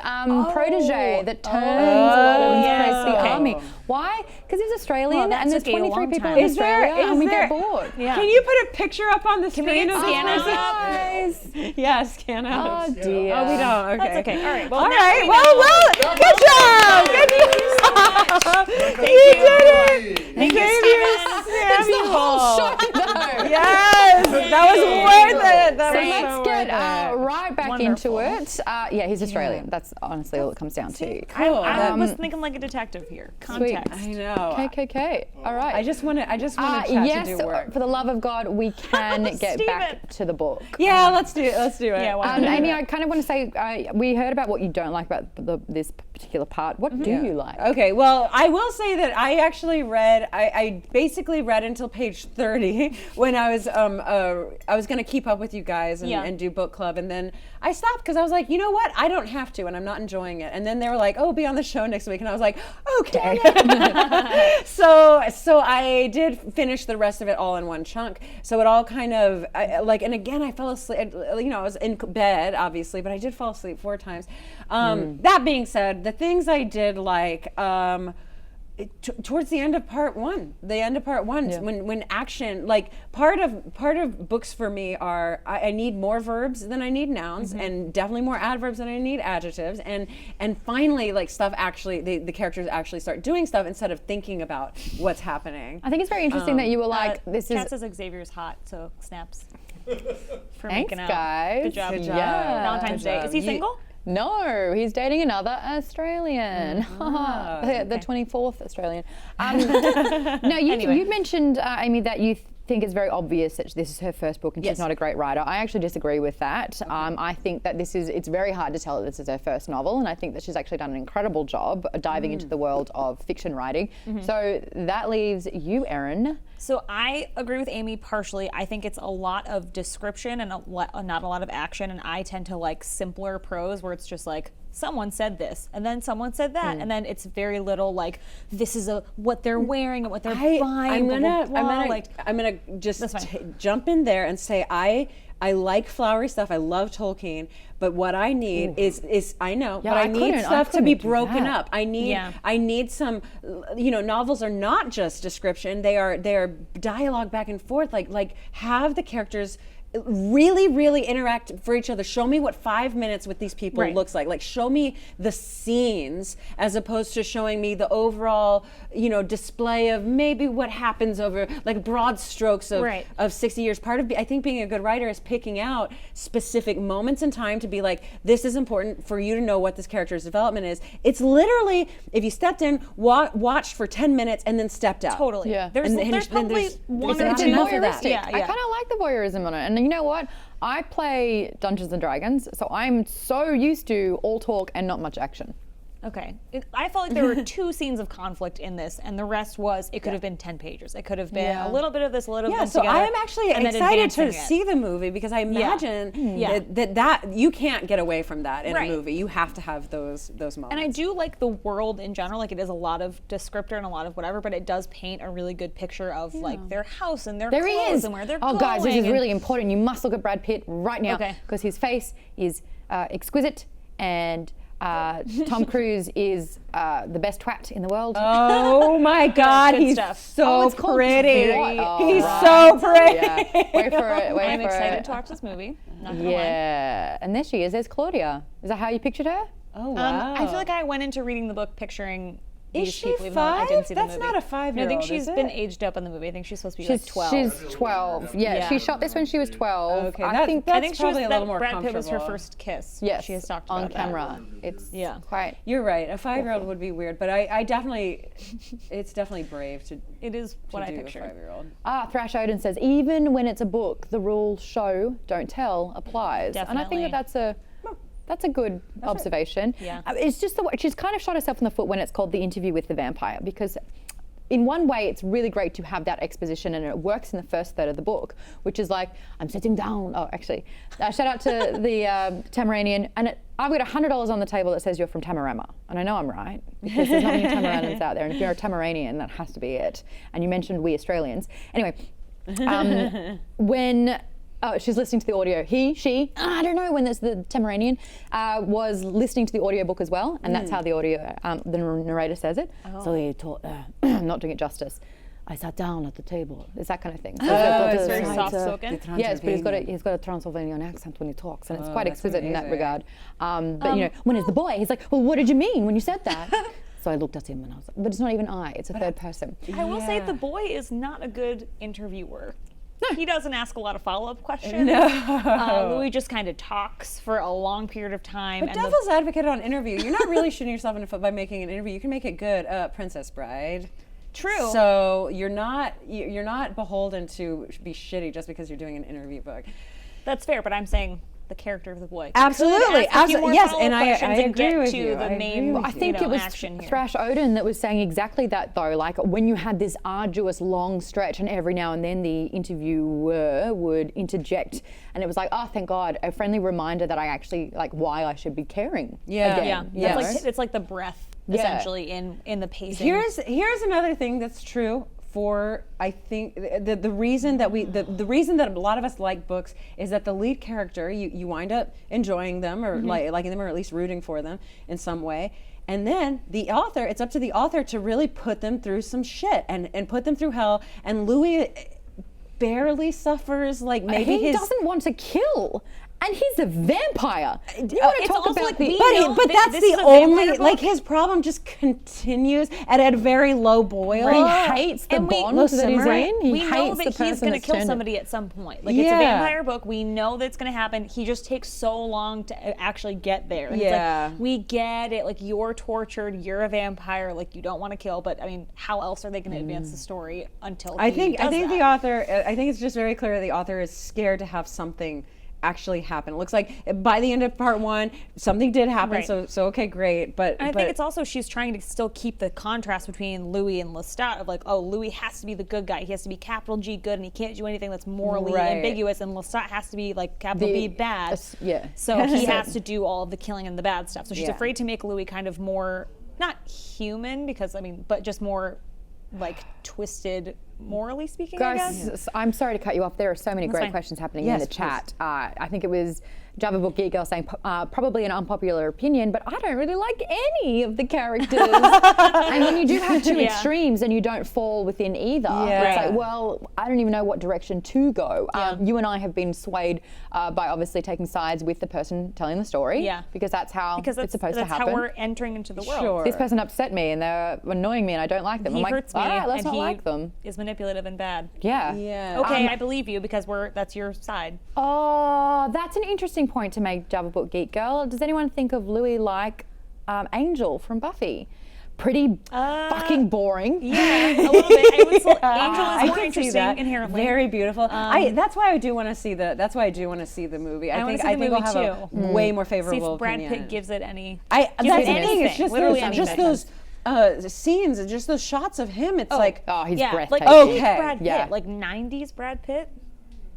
protege that turns a lot of the okay. army. Why? Because he's Australian, Well, that and there's took you a 23 long people time. in Is there- Australia, is and we there- get bored. Yeah. Can you put a picture up on the Can we screen get of scan this out? person? Guys. Yeah, scan out. Oh dear. Oh, we don't. Okay. That's okay. All right. Well, All now right. we Well, know. good job. Good job. Thank You you. did it. Thank you, Xavier Steven. It's the whole Samuel. show, though. Yes, that was worth it. That So was let's so get worth it. right back Wonderful. into it. Yeah, he's Australian. That's honestly all it comes down to. Cool. I was thinking like a detective here. Context. I know. KKK. All right. I just want to chat yes, to do work. for the love of God, we can get Steven. back to the book. Yeah, let's do it. Yeah, why not? Amy, I kind of want to say, we heard about what you don't like about this particular part. What do you like? Okay, well, I will say that I actually read. I basically read until page 30 when I was going to keep up with you guys and do book club, and then I stopped because I was like, you know what? I don't have to, and I'm not enjoying it. And then they were like, oh, be on the show next week, and I was like, okay. So I did finish the rest of it all in one chunk. So it all kind of and again, I fell asleep. You know, I was in bed obviously, but I did fall asleep 4 times. That being said, the things I did like. Towards the end of part one, when action, like part of books for me are I need more verbs than I need nouns, and definitely more adverbs than I need adjectives, and finally like stuff actually the characters actually start doing stuff instead of thinking about what's happening. I think it's very interesting that you were like, this Kat is. says Xavier's hot, so snaps. For Thanks, making out. guys. Good job. Good job. Yeah. Valentine's Good Day. job. Is he You- single? No, he's dating another Australian. The 24th Australian. No, you mentioned, Amy, that you think it's very obvious that this is her first book and she's not a great writer. I actually disagree with that. I think that it's very hard to tell that this is her first novel, and I think that she's actually done an incredible job diving into the world of fiction writing. So that leaves you, Erin. So I agree with Amy partially. I think it's a lot of description and not a lot of action, and I tend to like simpler prose where it's just like someone said this and then someone said that, and then it's very little like this is what they're wearing and what they're buying. I'm gonna just jump in there and say I like flowery stuff. I love Tolkien, but what I need is I know, but I need stuff to be broken up. I need some. You know, novels are not just description; they are dialogue back and forth. Like have the characters really interact for each other. Show me what 5 minutes with these people looks like. Like show me the scenes as opposed to showing me the overall, you know, display of maybe what happens over like broad strokes of 60 years. Part of I think being a good writer is picking out specific moments in time to be like, this is important for you to know what this character's development is. It's literally if you stepped in, watched for 10 minutes and then stepped out. Totally. Yeah. There's probably one or It's two. voyeuristic. Yeah, I kind of like the voyeurism on it. And you know what? I play Dungeons and Dragons, so I'm so used to all talk and not much action. Okay. I felt like there were 2 scenes of conflict in this, and the that was it could have been 10 pages. It could have been a little bit of this, a little bit of so together. I am actually and then excited to advancing it. see the movie because I imagine that you can't get away from that in a movie. You have to have those moments. And I do like the world in general. Like it is a lot of descriptor and a lot of whatever, but it does paint a really good picture of like their house and their clothes and where they're going. Oh, guys, this is really important. You must look at Brad Pitt right now because his face is exquisite and Tom Cruise is the best twat in the world. Oh my God, Good he's stuff. so it's called pretty. What? Oh, He's right. so pretty. Yeah. Wait for it. I'm excited to watch this movie. Not gonna lie. Yeah, and there she is. There's Claudia. Is that how you pictured her? Oh wow. I feel like I went into reading the book picturing Is these she people, even though I 5? didn't see the That's movie. not a 5-year-old, No, I think is she's it? been aged up in the movie. I think she's supposed to be like 12. She's 12. Yeah, she shot this when she was 12. Okay, I think that's I think probably a little more Brad Pitt was her comfortable. first kiss. yes, she has talked on about camera. It's quite. You're right. A 5-year-old would be weird, but I definitely, it's definitely brave to. It is what I do picture. A 5-year-old. Thrash Odin says, even when it's a book, the rule show, don't tell applies. And I think Definitely. that's a good observation. Yeah. It's just the way she's kind of shot herself in the foot when it's called The Interview with the Vampire, because in one way it's really great to have that exposition, and it works in the first third of the book, which is like, I'm sitting down. Oh, actually, shout out to the Tamaranian, and I've got $100 on the table that says you're from Tamarama, and I know I'm right, because there's not many Tamaranians out there, and if you're a Tamaranian, that has to be it. And you mentioned we Australians. Anyway, when she's listening to the audio. She, I don't know when there's the Tamaranian, was listening to the audiobook as well, and that's how the audio, the narrator says it. So he taught, I'm not doing it justice. I sat down at the table. It's that kind of thing. So it's very soft-spoken. Yes, but he's got a Transylvanian accent when he talks, and it's quite exquisite in that regard. But you know, when it's the boy, he's like, well, what did you mean when you said that? So I looked at him and I was like, but it's not even I, it's a third person. I will say the boy is not a good interviewer. He doesn't ask a lot of follow-up questions. Louis just kind of talks for a long period of time. But devil's advocate on interview, you're not really shooting yourself in the foot by making an interview. You can make it good. Princess Bride. True. So you're not beholden to be shitty just because you're doing an interview book. That's fair, but I'm saying the character of the boy. Absolutely, yes, and I agree with to you. The main, I think it was Thrash Odin that was saying exactly that, though. Like when you had this arduous long stretch, and every now and then the interviewer would interject, and it was like, oh, thank God, a friendly reminder that I actually like why I should be caring. Again, It's like the breath essentially in the pacing. Here's another thing that's true. For I think the reason that the reason that a lot of us like books is that the lead character you wind up enjoying them or liking them or at least rooting for them in some way, and then the author, it's up to the author to really put them through some shit and put them through hell. And Louis barely suffers, like maybe he doesn't want to kill. And he's a vampire. You want to talk about but that's the only, like, his problem just continues at a very low boil. He hates the bond that he's in. We know that he's going to kill somebody at some point. Like, it's a vampire book. We know that's going to happen. He just takes so long to actually get there. And it's like, we get it. Like, you're tortured. You're a vampire. Like, you don't want to kill. But, I mean, how else are they going to advance the story until I think the author, I think it's just very clear the author is scared to have something actually happen. It looks like by the end of part 1, something did happen. So okay, great. But I think it's also she's trying to still keep the contrast between Louis and Lestat of like, oh, Louis has to be the good guy. He has to be capital G good, and he can't do anything that's morally ambiguous. And Lestat has to be like capital B bad. So he has to do all of the killing and the bad stuff. So she's afraid to make Louis kind of more not human because but just more like twisted. Morally speaking, guys, I guess? I'm sorry to cut you off. There are so many great questions happening in the chat. I think it was Java Book Geek Girl saying probably an unpopular opinion, but I don't really like any of the characters. And when you do have two extremes and you don't fall within either, it's like, well, I don't even know what direction to go. You and I have been swayed by obviously taking sides with the person telling the story, because that's how it's supposed to happen. That's how we're entering into the world. This person upset me and they're annoying me and I don't like them. He I'm hurts like, me, all right, let's and not he like them. Is manipulative and bad. Okay, I believe you because that's your side. Oh, that's an interesting point to make, Java Book Geek Girl. Does anyone think of Louis like Angel from Buffy? Pretty fucking boring. Yeah, a little bit. Angel is more interesting inherently. Very beautiful. That's why I do want to see the. That's why I do want to see the movie. I think I'll have a way more favorable opinion. See if Brad Pitt gives it any. That's the thing. It's just those scenes and just those shots of him. It's like, oh, he's breathtaking. Like, Brad Pitt, like 90s Brad Pitt.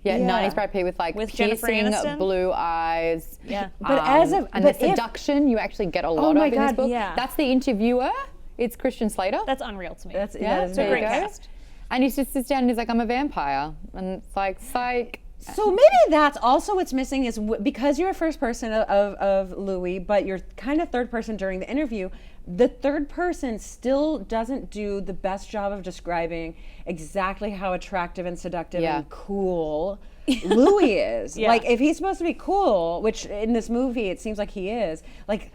Yeah, 90s Brad Pitt with piercing blue eyes. Yeah. But the seduction you actually get a lot of in this book. Yeah. That's the interviewer. It's Christian Slater. That's unreal to me. That's a great cast. And he just sits down and he's like, I'm a vampire. And it's like, psych. So maybe that's also what's missing is because you're a first person of Louis, but you're kind of third person during the interview, the third person still doesn't do the best job of describing exactly how attractive and seductive and cool Louis is. Like, if he's supposed to be cool, which in this movie it seems like he is, like,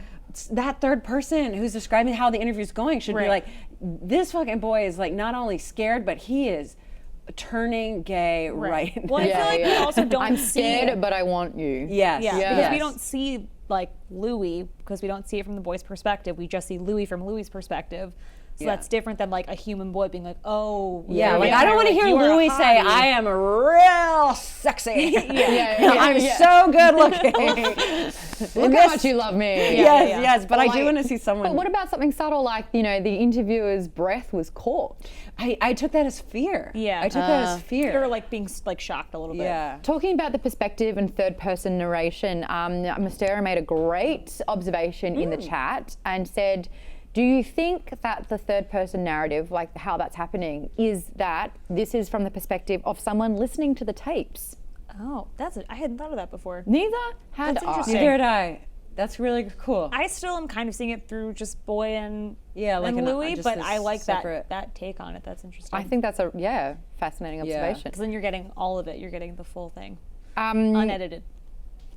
that third person who's describing how the interview's going should be like, this fucking boy is like not only scared, but he is turning gay right now. Well, I feel like we also don't I'm scared, but I want you. Because we don't see like Louis, because we don't see it from the boy's perspective. We just see Louis from Louis' perspective. So that's different than like a human boy being like, oh, like I don't want to hear Louis say, I am real sexy. I'm so good looking. Look how much you love me. Yes, but I do want to see someone. But what about something subtle like, the interviewer's breath was caught? I took that as fear. I took that as fear. Or like being like shocked a little bit. Talking about the perspective and third person narration, Mystera made a great observation in the chat and said, do you think that the third person narrative, like how that's happening, is that this is from the perspective of someone listening to the tapes? Oh, I hadn't thought of that before. Neither had That's I. interesting. Neither did I. That's really cool. I still am kind of seeing it through just Boy and like Louis, just but this I like separate- that take on it. That's interesting. I think that's a fascinating observation. because then you're getting all of it. You're getting the full thing, Um, unedited.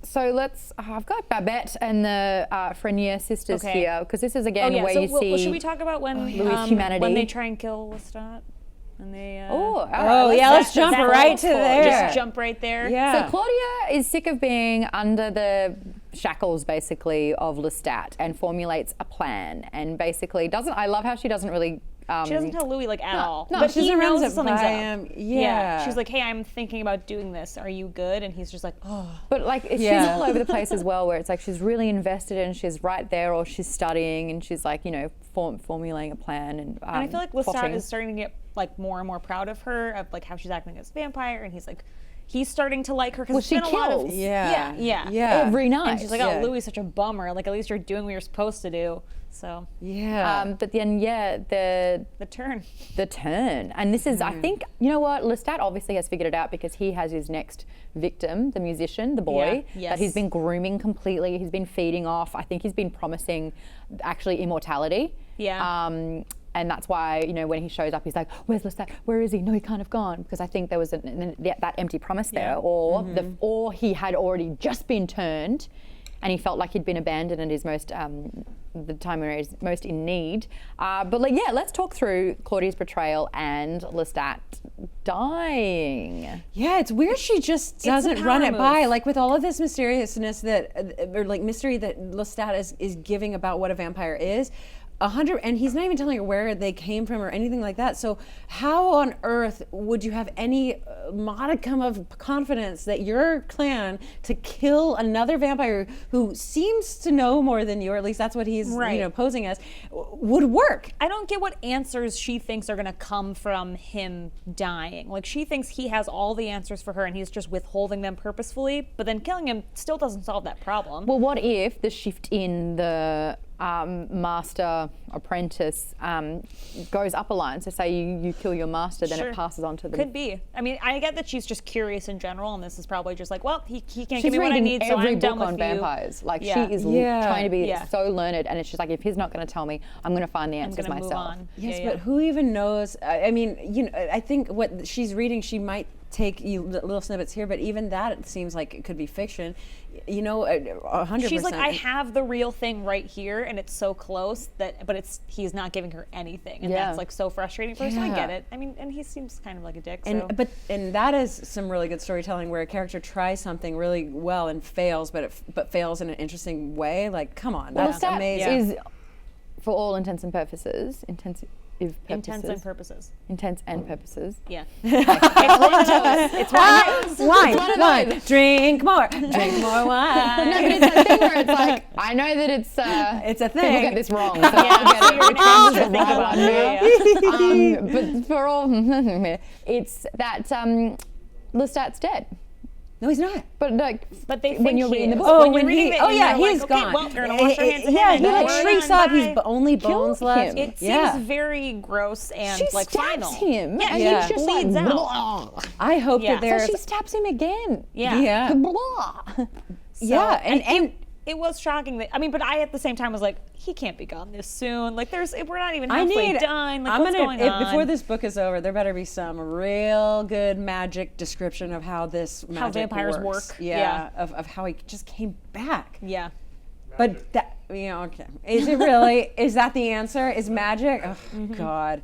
So I've got Babette and the Frenier sisters Okay. here, because this is again where you see. should we talk about when Louis' humanity. when they try and kill Lestat? And they let's jump right to there. Just jump right there. Yeah. So Claudia is sick of being under the shackles, basically, of Lestat, and formulates a plan, and basically I love how she doesn't really. She doesn't tell Louis at all. No, but she he just knows runs it something's by up. him. Yeah. She's like, hey, I'm thinking about doing this. Are you good? And he's just like, oh. But like she's all over the place as well, where it's like she's really invested and she's right there, or she's studying and she's like, formulating a plan and. And I feel like Lestat plotting. is starting to get like more and more proud of her, of like how she's acting as a vampire, and he's starting to like her because she been a lot of kills. yeah every night. And she's like, oh, Louis is such a bummer. Like, at least you're doing what you're supposed to do. So But then the turn. The turn. And this is, I think, you know what? Lestat obviously has figured it out, because he has his next victim, the musician, the boy, that he's been grooming completely. He's been feeding off. I think he's been promising actually immortality. Yeah. And that's why, when he shows up, he's like, where's Lestat? Where is he? No, he can't have gone. Because I think there was that empty promise there. Or he had already just been turned, and he felt like he'd been abandoned at his the time when he was most in need. But let's talk through Claudia's betrayal and Lestat dying. Yeah, it's weird she just doesn't run it by. Like, with all of this mysteriousness mystery that Lestat is giving about what a vampire is. 100, and he's not even telling her where they came from or anything like that. So how on earth would you have any modicum of confidence that your plan to kill another vampire who seems to know more than you, or at least that's what he's posing as, would work? I don't get what answers she thinks are going to come from him dying. Like, she thinks he has all the answers for her and he's just withholding them purposefully, but then killing him still doesn't solve that problem. Well, what if the shift in the master apprentice goes up a line? So say you kill your master, then it passes on to the... Could be. I mean, I get that she's just curious in general, and this is probably just like, well, he can't She's give me what I need, so I'm done with you. every book on vampires. Like, she is trying to be so learned, and it's just like, if he's not going to tell me, I'm going to find the answers myself. Move on. Yes, but who even knows? I mean, I think what she's reading, she might take little snippets here, but even that, it seems like it could be fiction. 100%. She's like, I have the real thing right here, and it's so close but he's not giving her anything, and that's like so frustrating for her. So I get it. I mean, and he seems kind of like a dick. And that is some really good storytelling, where a character tries something really well and fails, but fails in an interesting way. Like, come on, that's amazing. Is, for all intents and purposes, Intents and purposes. Yeah. It's wine. Drink more wine. No, but it's a thing where it's like, I know that it's a thing. People get this wrong. So forget it. But for all, it's that Lestat's dead. No, he's not. But they think when you're reading the book, he's gone. Well, you're gonna wash your hands he again. like shrinks up. He's only bones left. It seems very gross and she like stabs final. him, Yeah, and he he just bleeds like, out. blah. I hope that there's. So she stabs him again. Yeah. Blah. And it was shocking that, I mean, but I at the same time was like, he can't be gone this soon. Like, we're not even halfway done. Like, what's going on? Before this book is over, there better be some real good magic description of how this magic vampires works. work. Yeah. Of how he just came back. Yeah. But that, okay. Is it really? Is that the answer? Is magic? Oh, God.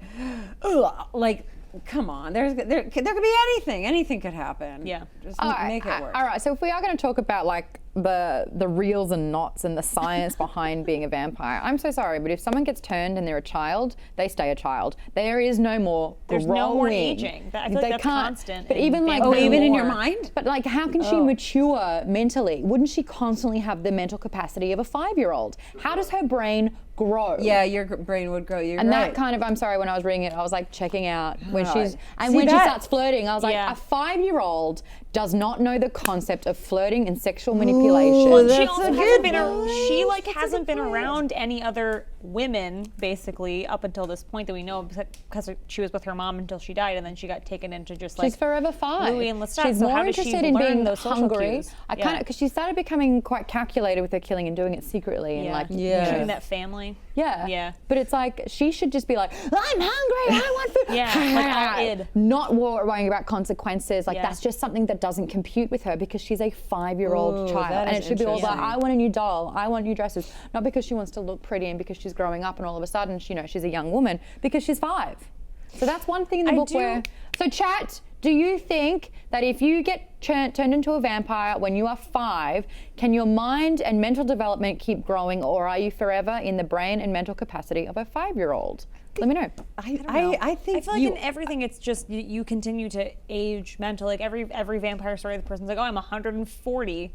Ugh, like, come on. There could be anything. Anything could happen. Yeah. Just make it work. All right. So if we are going to talk about like the reels and knots and the science behind being a vampire, I'm so sorry, but if someone gets turned and they're a child, they stay a child. There is no more There's growing. no more aging. I feel like that's constant. But even like even in your mind? But like, how can she mature mentally? Wouldn't she constantly have the mental capacity of a 5-year-old? How does her brain grow? Yeah, your brain would grow. You're and right. that kind of, I'm sorry, when I was reading it, I was like checking out when Oh, she's, and see when she that? starts flirting, I was like, a 5-year-old does not know the concept of flirting and sexual manipulation. She also hasn't been hasn't been around any other women, basically, up until this point that we know, because she was with her mom until she died, and then she got taken into just like... She's forever 5. Louis and Lestat. She's So more how does she interested in learn being those social hungry. cues? I kind of, because she started becoming quite calculated with her killing and doing it secretly and like... Showing that family. Yeah. Yeah. But it's like, she should just be like, I'm hungry, I want food. Yeah, like all id. Not worrying about consequences. Like, Yeah. that's just something that doesn't compute with her because she's a 5-year-old Ooh, child. that And is it should be all like, interesting. I want a new doll, I want new dresses. Not because she wants to look pretty and because she's growing up and all of a sudden, she's a young woman, because she's 5. So that's one thing in the book where... So chat, do you think that if you get turned into a vampire when you are 5, can your mind and mental development keep growing, or are you forever in the brain and mental capacity of a 5-year-old? Let me know. I think I feel like in everything, it's just you continue to age mentally. Like every vampire story, the person's like, oh, I'm 140.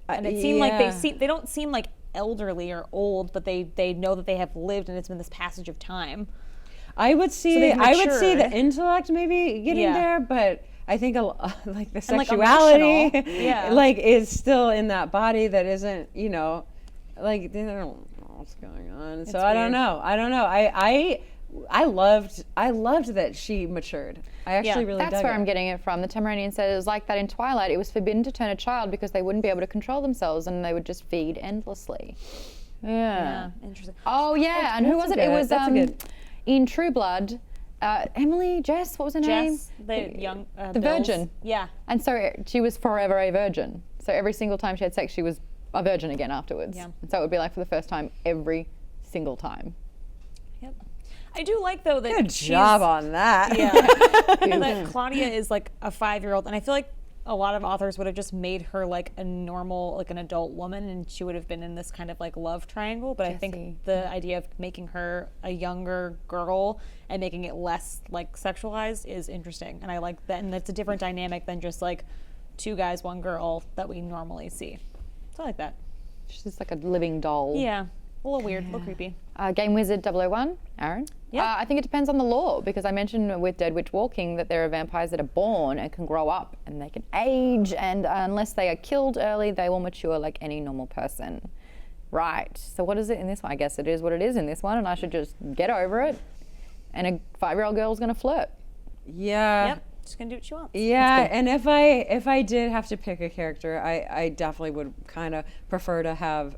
And it seemed like they don't seem like elderly or old, but they know that they have lived and it's been this passage of time. I would see they've matured. the intellect maybe getting Yeah. there, but I think like the And, like, sexuality emotional. Yeah. like is still in that body that isn't, like they don't know what's going on. So I don't know. I loved that she matured. I actually really That's dug where it. I'm getting it from. The Tamaranian said it was like that in Twilight. It was forbidden to turn a child because they wouldn't be able to control themselves and they would just feed endlessly. Yeah. Interesting. Oh yeah, and who was it? It was That's a good. in True Blood. Jess, what was her name? Jess, the young the Bills. virgin. Yeah. And so she was forever a virgin. So every single time she had sex, she was a virgin again afterwards. Yeah. And so it would be like for the first time every single time. Yep. I do like though that Good job on that. Yeah. that Claudia is like a 5-year-old, and I feel like a lot of authors would have just made her like a normal, like an adult woman, and she would have been in this kind of like love triangle. But I think the idea of making her a younger girl and making it less like sexualized is interesting, and I like that, and that's a different dynamic than just like 2 guys, 1 girl that we normally see. So I like that. She's just like a living doll. Yeah. A little weird, a little creepy. Game Wizard 001, Aaron? Yeah. I think it depends on the law, because I mentioned with Dead Witch Walking that there are vampires that are born and can grow up and they can age, and unless they are killed early, they will mature like any normal person. Right. So what is it in this one? I guess it is what it is in this one, and I should just get over it. And a 5-year-old girl's going to flirt. Yeah. Yep. Just gonna do what she wants. Yeah, and if I did have to pick a character, I definitely would kind of prefer to have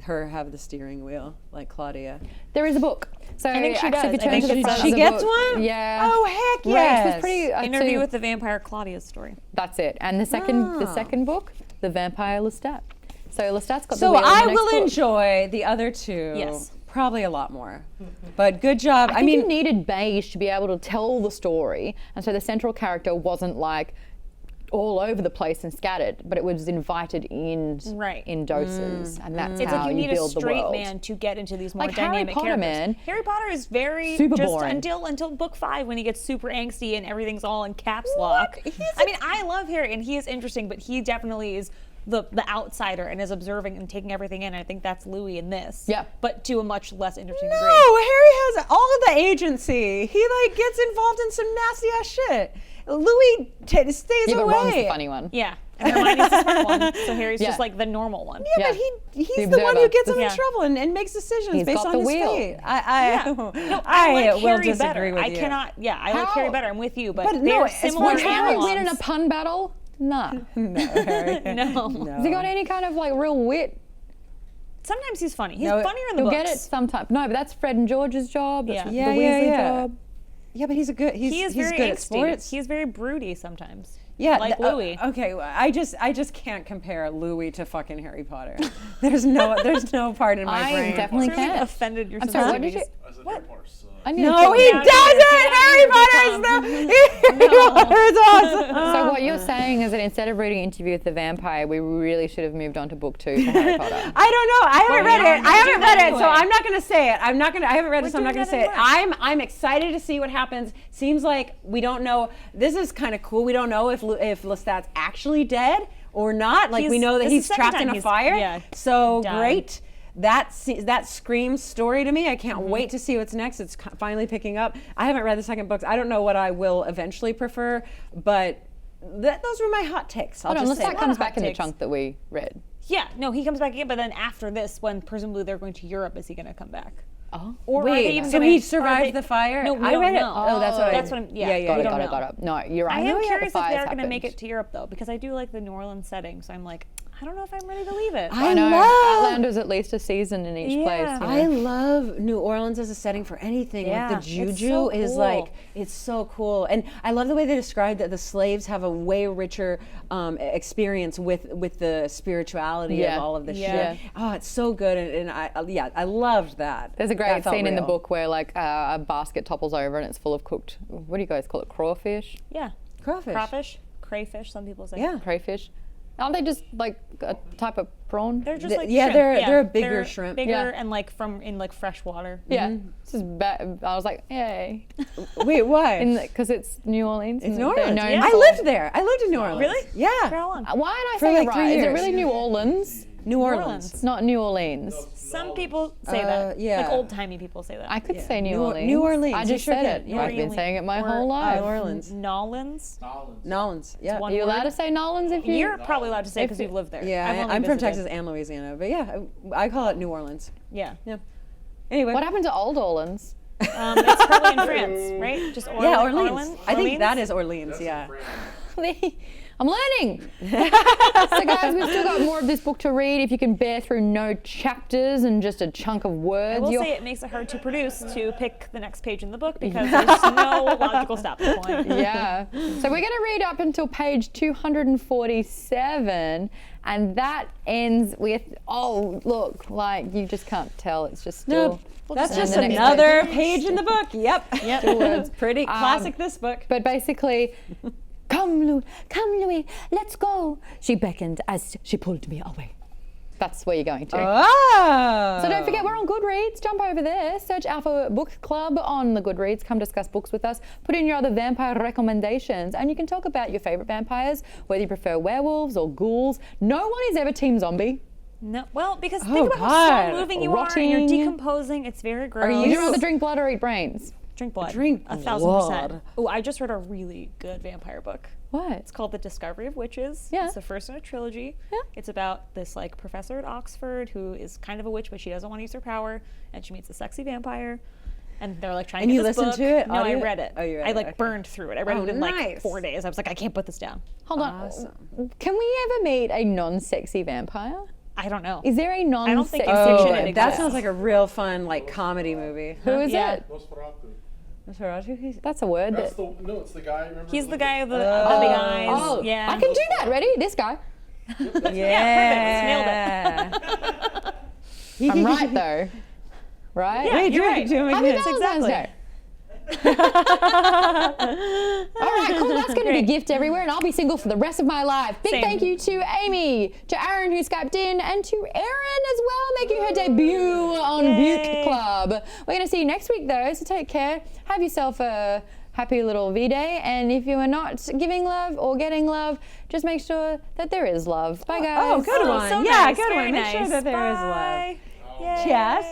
her have the steering wheel like Claudia. There is a book. So I think she actually, does. if you I turn think to the front she of the gets book, one? Yeah. Oh heck Right, yes! it was pretty. Interview so with the vampire, Claudia's story. That's it. And the second book, The Vampire Lestat. So Lestat's got the So wheel in the I next will book. enjoy the other 2. Yes. Probably a lot more. But good job. I mean, you needed beige to be able to tell the story, and so the central character wasn't like all over the place and scattered, but it was invited in in doses, and that's It's how like you need a build the straight world. man to get into these more Like Harry dynamic Potter, characters. man. Harry Potter is very Super just boring. until book 5 when he gets super angsty and everything's all in caps lock. I mean, I love Harry and he is interesting, but he definitely is the outsider and is observing and taking everything in. And I think that's Louis in this. Yeah. But to a much less interesting degree. No, Harry has all the agency. He like gets involved in some nasty ass shit. Louis stays Yeah, but away. Ron's the funny one. Yeah. And Hermione's the smart one, so Harry's Yeah. just like the normal one. Yeah, but he's The the one who observer. gets him in Yeah. trouble and makes decisions He's based got on the his wheel. fate. No, I I like will Harry disagree better. with I you. cannot. Yeah, I like How? Harry better. I'm with you, but But no, they're it's similar. Would Harry analogs. win in a pun battle? Nah. No, Harry. No. Has he got any kind of like real wit? Sometimes he's funny. He's No, funnier in the He'll books. get it sometimes. No, but that's Fred and George's job. That's Yeah. the Weasley job. Yeah, but he's a good. He is he's very good at angsty. sports. He's very broody sometimes. Yeah, like Louis. Okay, well, I just can't compare Louis to fucking Harry Potter. There's no part in my I brain. definitely Really can't. offended your I'm sorry, what did you? sensibilities. I said Harry Potter sucks. I need No, to he check. doesn't. Harry Potter's Harry Potter's awesome. So what you're saying is that instead of reading Interview with the Vampire, we really should have moved on to book 2 for Harry Potter. I don't know. I haven't read it. I haven't read it, so anyway. I'm not going to say it. I haven't read it, so I'm not doing going to say it. that I'm excited to see what happens. Seems like we don't know. This is kind of cool. We don't know if Lestat's actually dead or not. Like we know that this he's is the second trapped in time a fire. yeah, So died. great. That screams story to me. I can't wait to see what's next. It's finally picking up. I haven't read the second book. I don't know what I will eventually prefer, but those were my hot takes. I'll Hold on, just say Lestat that. comes hot back in the takes. chunk that we read. Yeah, no, he comes back again, but then after this, when presumably they're going to Europe, is he going to come back? Oh. Or are they Wait, even so gonna, he survived the fire? No, we I don't read it. know. Oh, that's what That's what I'm, yeah, Got we it, don't got it, know. got it. No, you're right. I am curious if the they're fires going to make happened. it to Europe, though, because I do like the New Orleans setting, so I'm like, I don't know if I'm ready to leave it. I know. love- Outlander's at least a season in each place. Yeah. You know? I love New Orleans as a setting for anything. Yeah, Like the it's juju so is cool. like, it's so cool. And I love the way they described that the slaves have a way richer experience with the spirituality Yeah. of all of this Yeah. shit. Oh, it's so good. And I loved that. There's a That great felt scene in the real. book where like a basket topples over and it's full of cooked, what do you guys call it, crawfish? Yeah. Crawfish. Crayfish, some people say. Yeah. Crayfish? Aren't they just like a type of prawn? They're just Th- like yeah, shrimp. they're a bigger They're shrimp. Bigger Yeah. and like from in like fresh water. Yeah. This is I was like, yay. Wait, why? Because it's New Orleans. It's and New they're Orleans. known I for- lived there. I lived in New Orleans. Really? Yeah. For how long? Why did I For say like it 3 right? Is it years. really New Orleans? New Orleans. It's not New Orleans. Some people say that. yeah. Like old timey people say that. I could say New New Orleans. Orleans, I you just sure said can. it. Yeah. I've been saying it my Or, whole life. New Orleans. Nolans. Nolans. Yeah. one Are you word. allowed to say Nolans if you? You're probably allowed to say because you've lived there. Yeah, I've only I'm from visited. Texas and Louisiana, but yeah, I call it New Orleans. Yeah. Yeah. Anyway. What happened to Old Orleans? It's probably in France, right? Just Yeah, Orleans. I think that is Orleans. That's Yeah. in France. I'm learning. So guys, we've still got more of this book to read. If you can bear through no chapters and just a chunk of words, I will you're say it makes it hard to produce to pick the next page in the book because there's no logical stopping point. yeah. So we're going to read up until page 247, and that ends with, oh, look, like you just can't tell. It's just still. Nope. That's And just the next another page in the book. Yep. Still words. Pretty classic, this book. But basically, come, Louis, let's go. She beckoned as she pulled me away. That's where you're going to. Oh. So don't forget, we're on Goodreads. Jump over there. Search Alpha Book Club on the Goodreads. Come discuss books with us. Put in your other vampire recommendations. And you can talk about your favorite vampires, whether you prefer werewolves or ghouls. No one is ever Team Zombie. No, well, because Oh, think about how God. slow moving you are and you're Rotting. decomposing. It's very gross. Would you rather drink blood or eat brains? Drink blood. Drink 1,000%. blood. Oh, I just read a really good vampire book. What? It's called The Discovery of Witches. Yeah. It's the first in a trilogy. Yeah. It's about this like professor at Oxford who is kind of a witch, but she doesn't want to use her power, and she meets a sexy vampire. And they're like trying And to you get this listened book. to it? No, I Audio? read it. Oh, you read I it, like okay. burned through it. I read Oh, it in like nice. 4 days. I was like, I can't put this down. Hold on. Can we ever meet a non-sexy vampire? I don't know. Is there a non-sexy? don't think in Oh, fiction it that exists. sounds like a real fun like comedy movie. Who is Yeah. it? Nosferatu. That's a word. That's no, it's the guy. Remember? He's the guy with the big eyes. Oh, yeah. I can do that. Ready? This guy. Yeah, I'm right though. Right? Yeah, you're right. do it Happy again. Valentine's Day. All right, cool. That's going to be gift everywhere, and I'll be single for the rest of my life. Big Same. thank you to Amy, to Aaron who Skyped in, and to Erin as well, making her debut on Buke Club. We're going to see you next week though, so take care. Have yourself a happy little V-Day, and if you are not giving love or getting love, just make sure that there is love. Bye guys. Oh, good one. So yeah, nice, good very one. Make sure nice. that there is Bye. love. Cheers.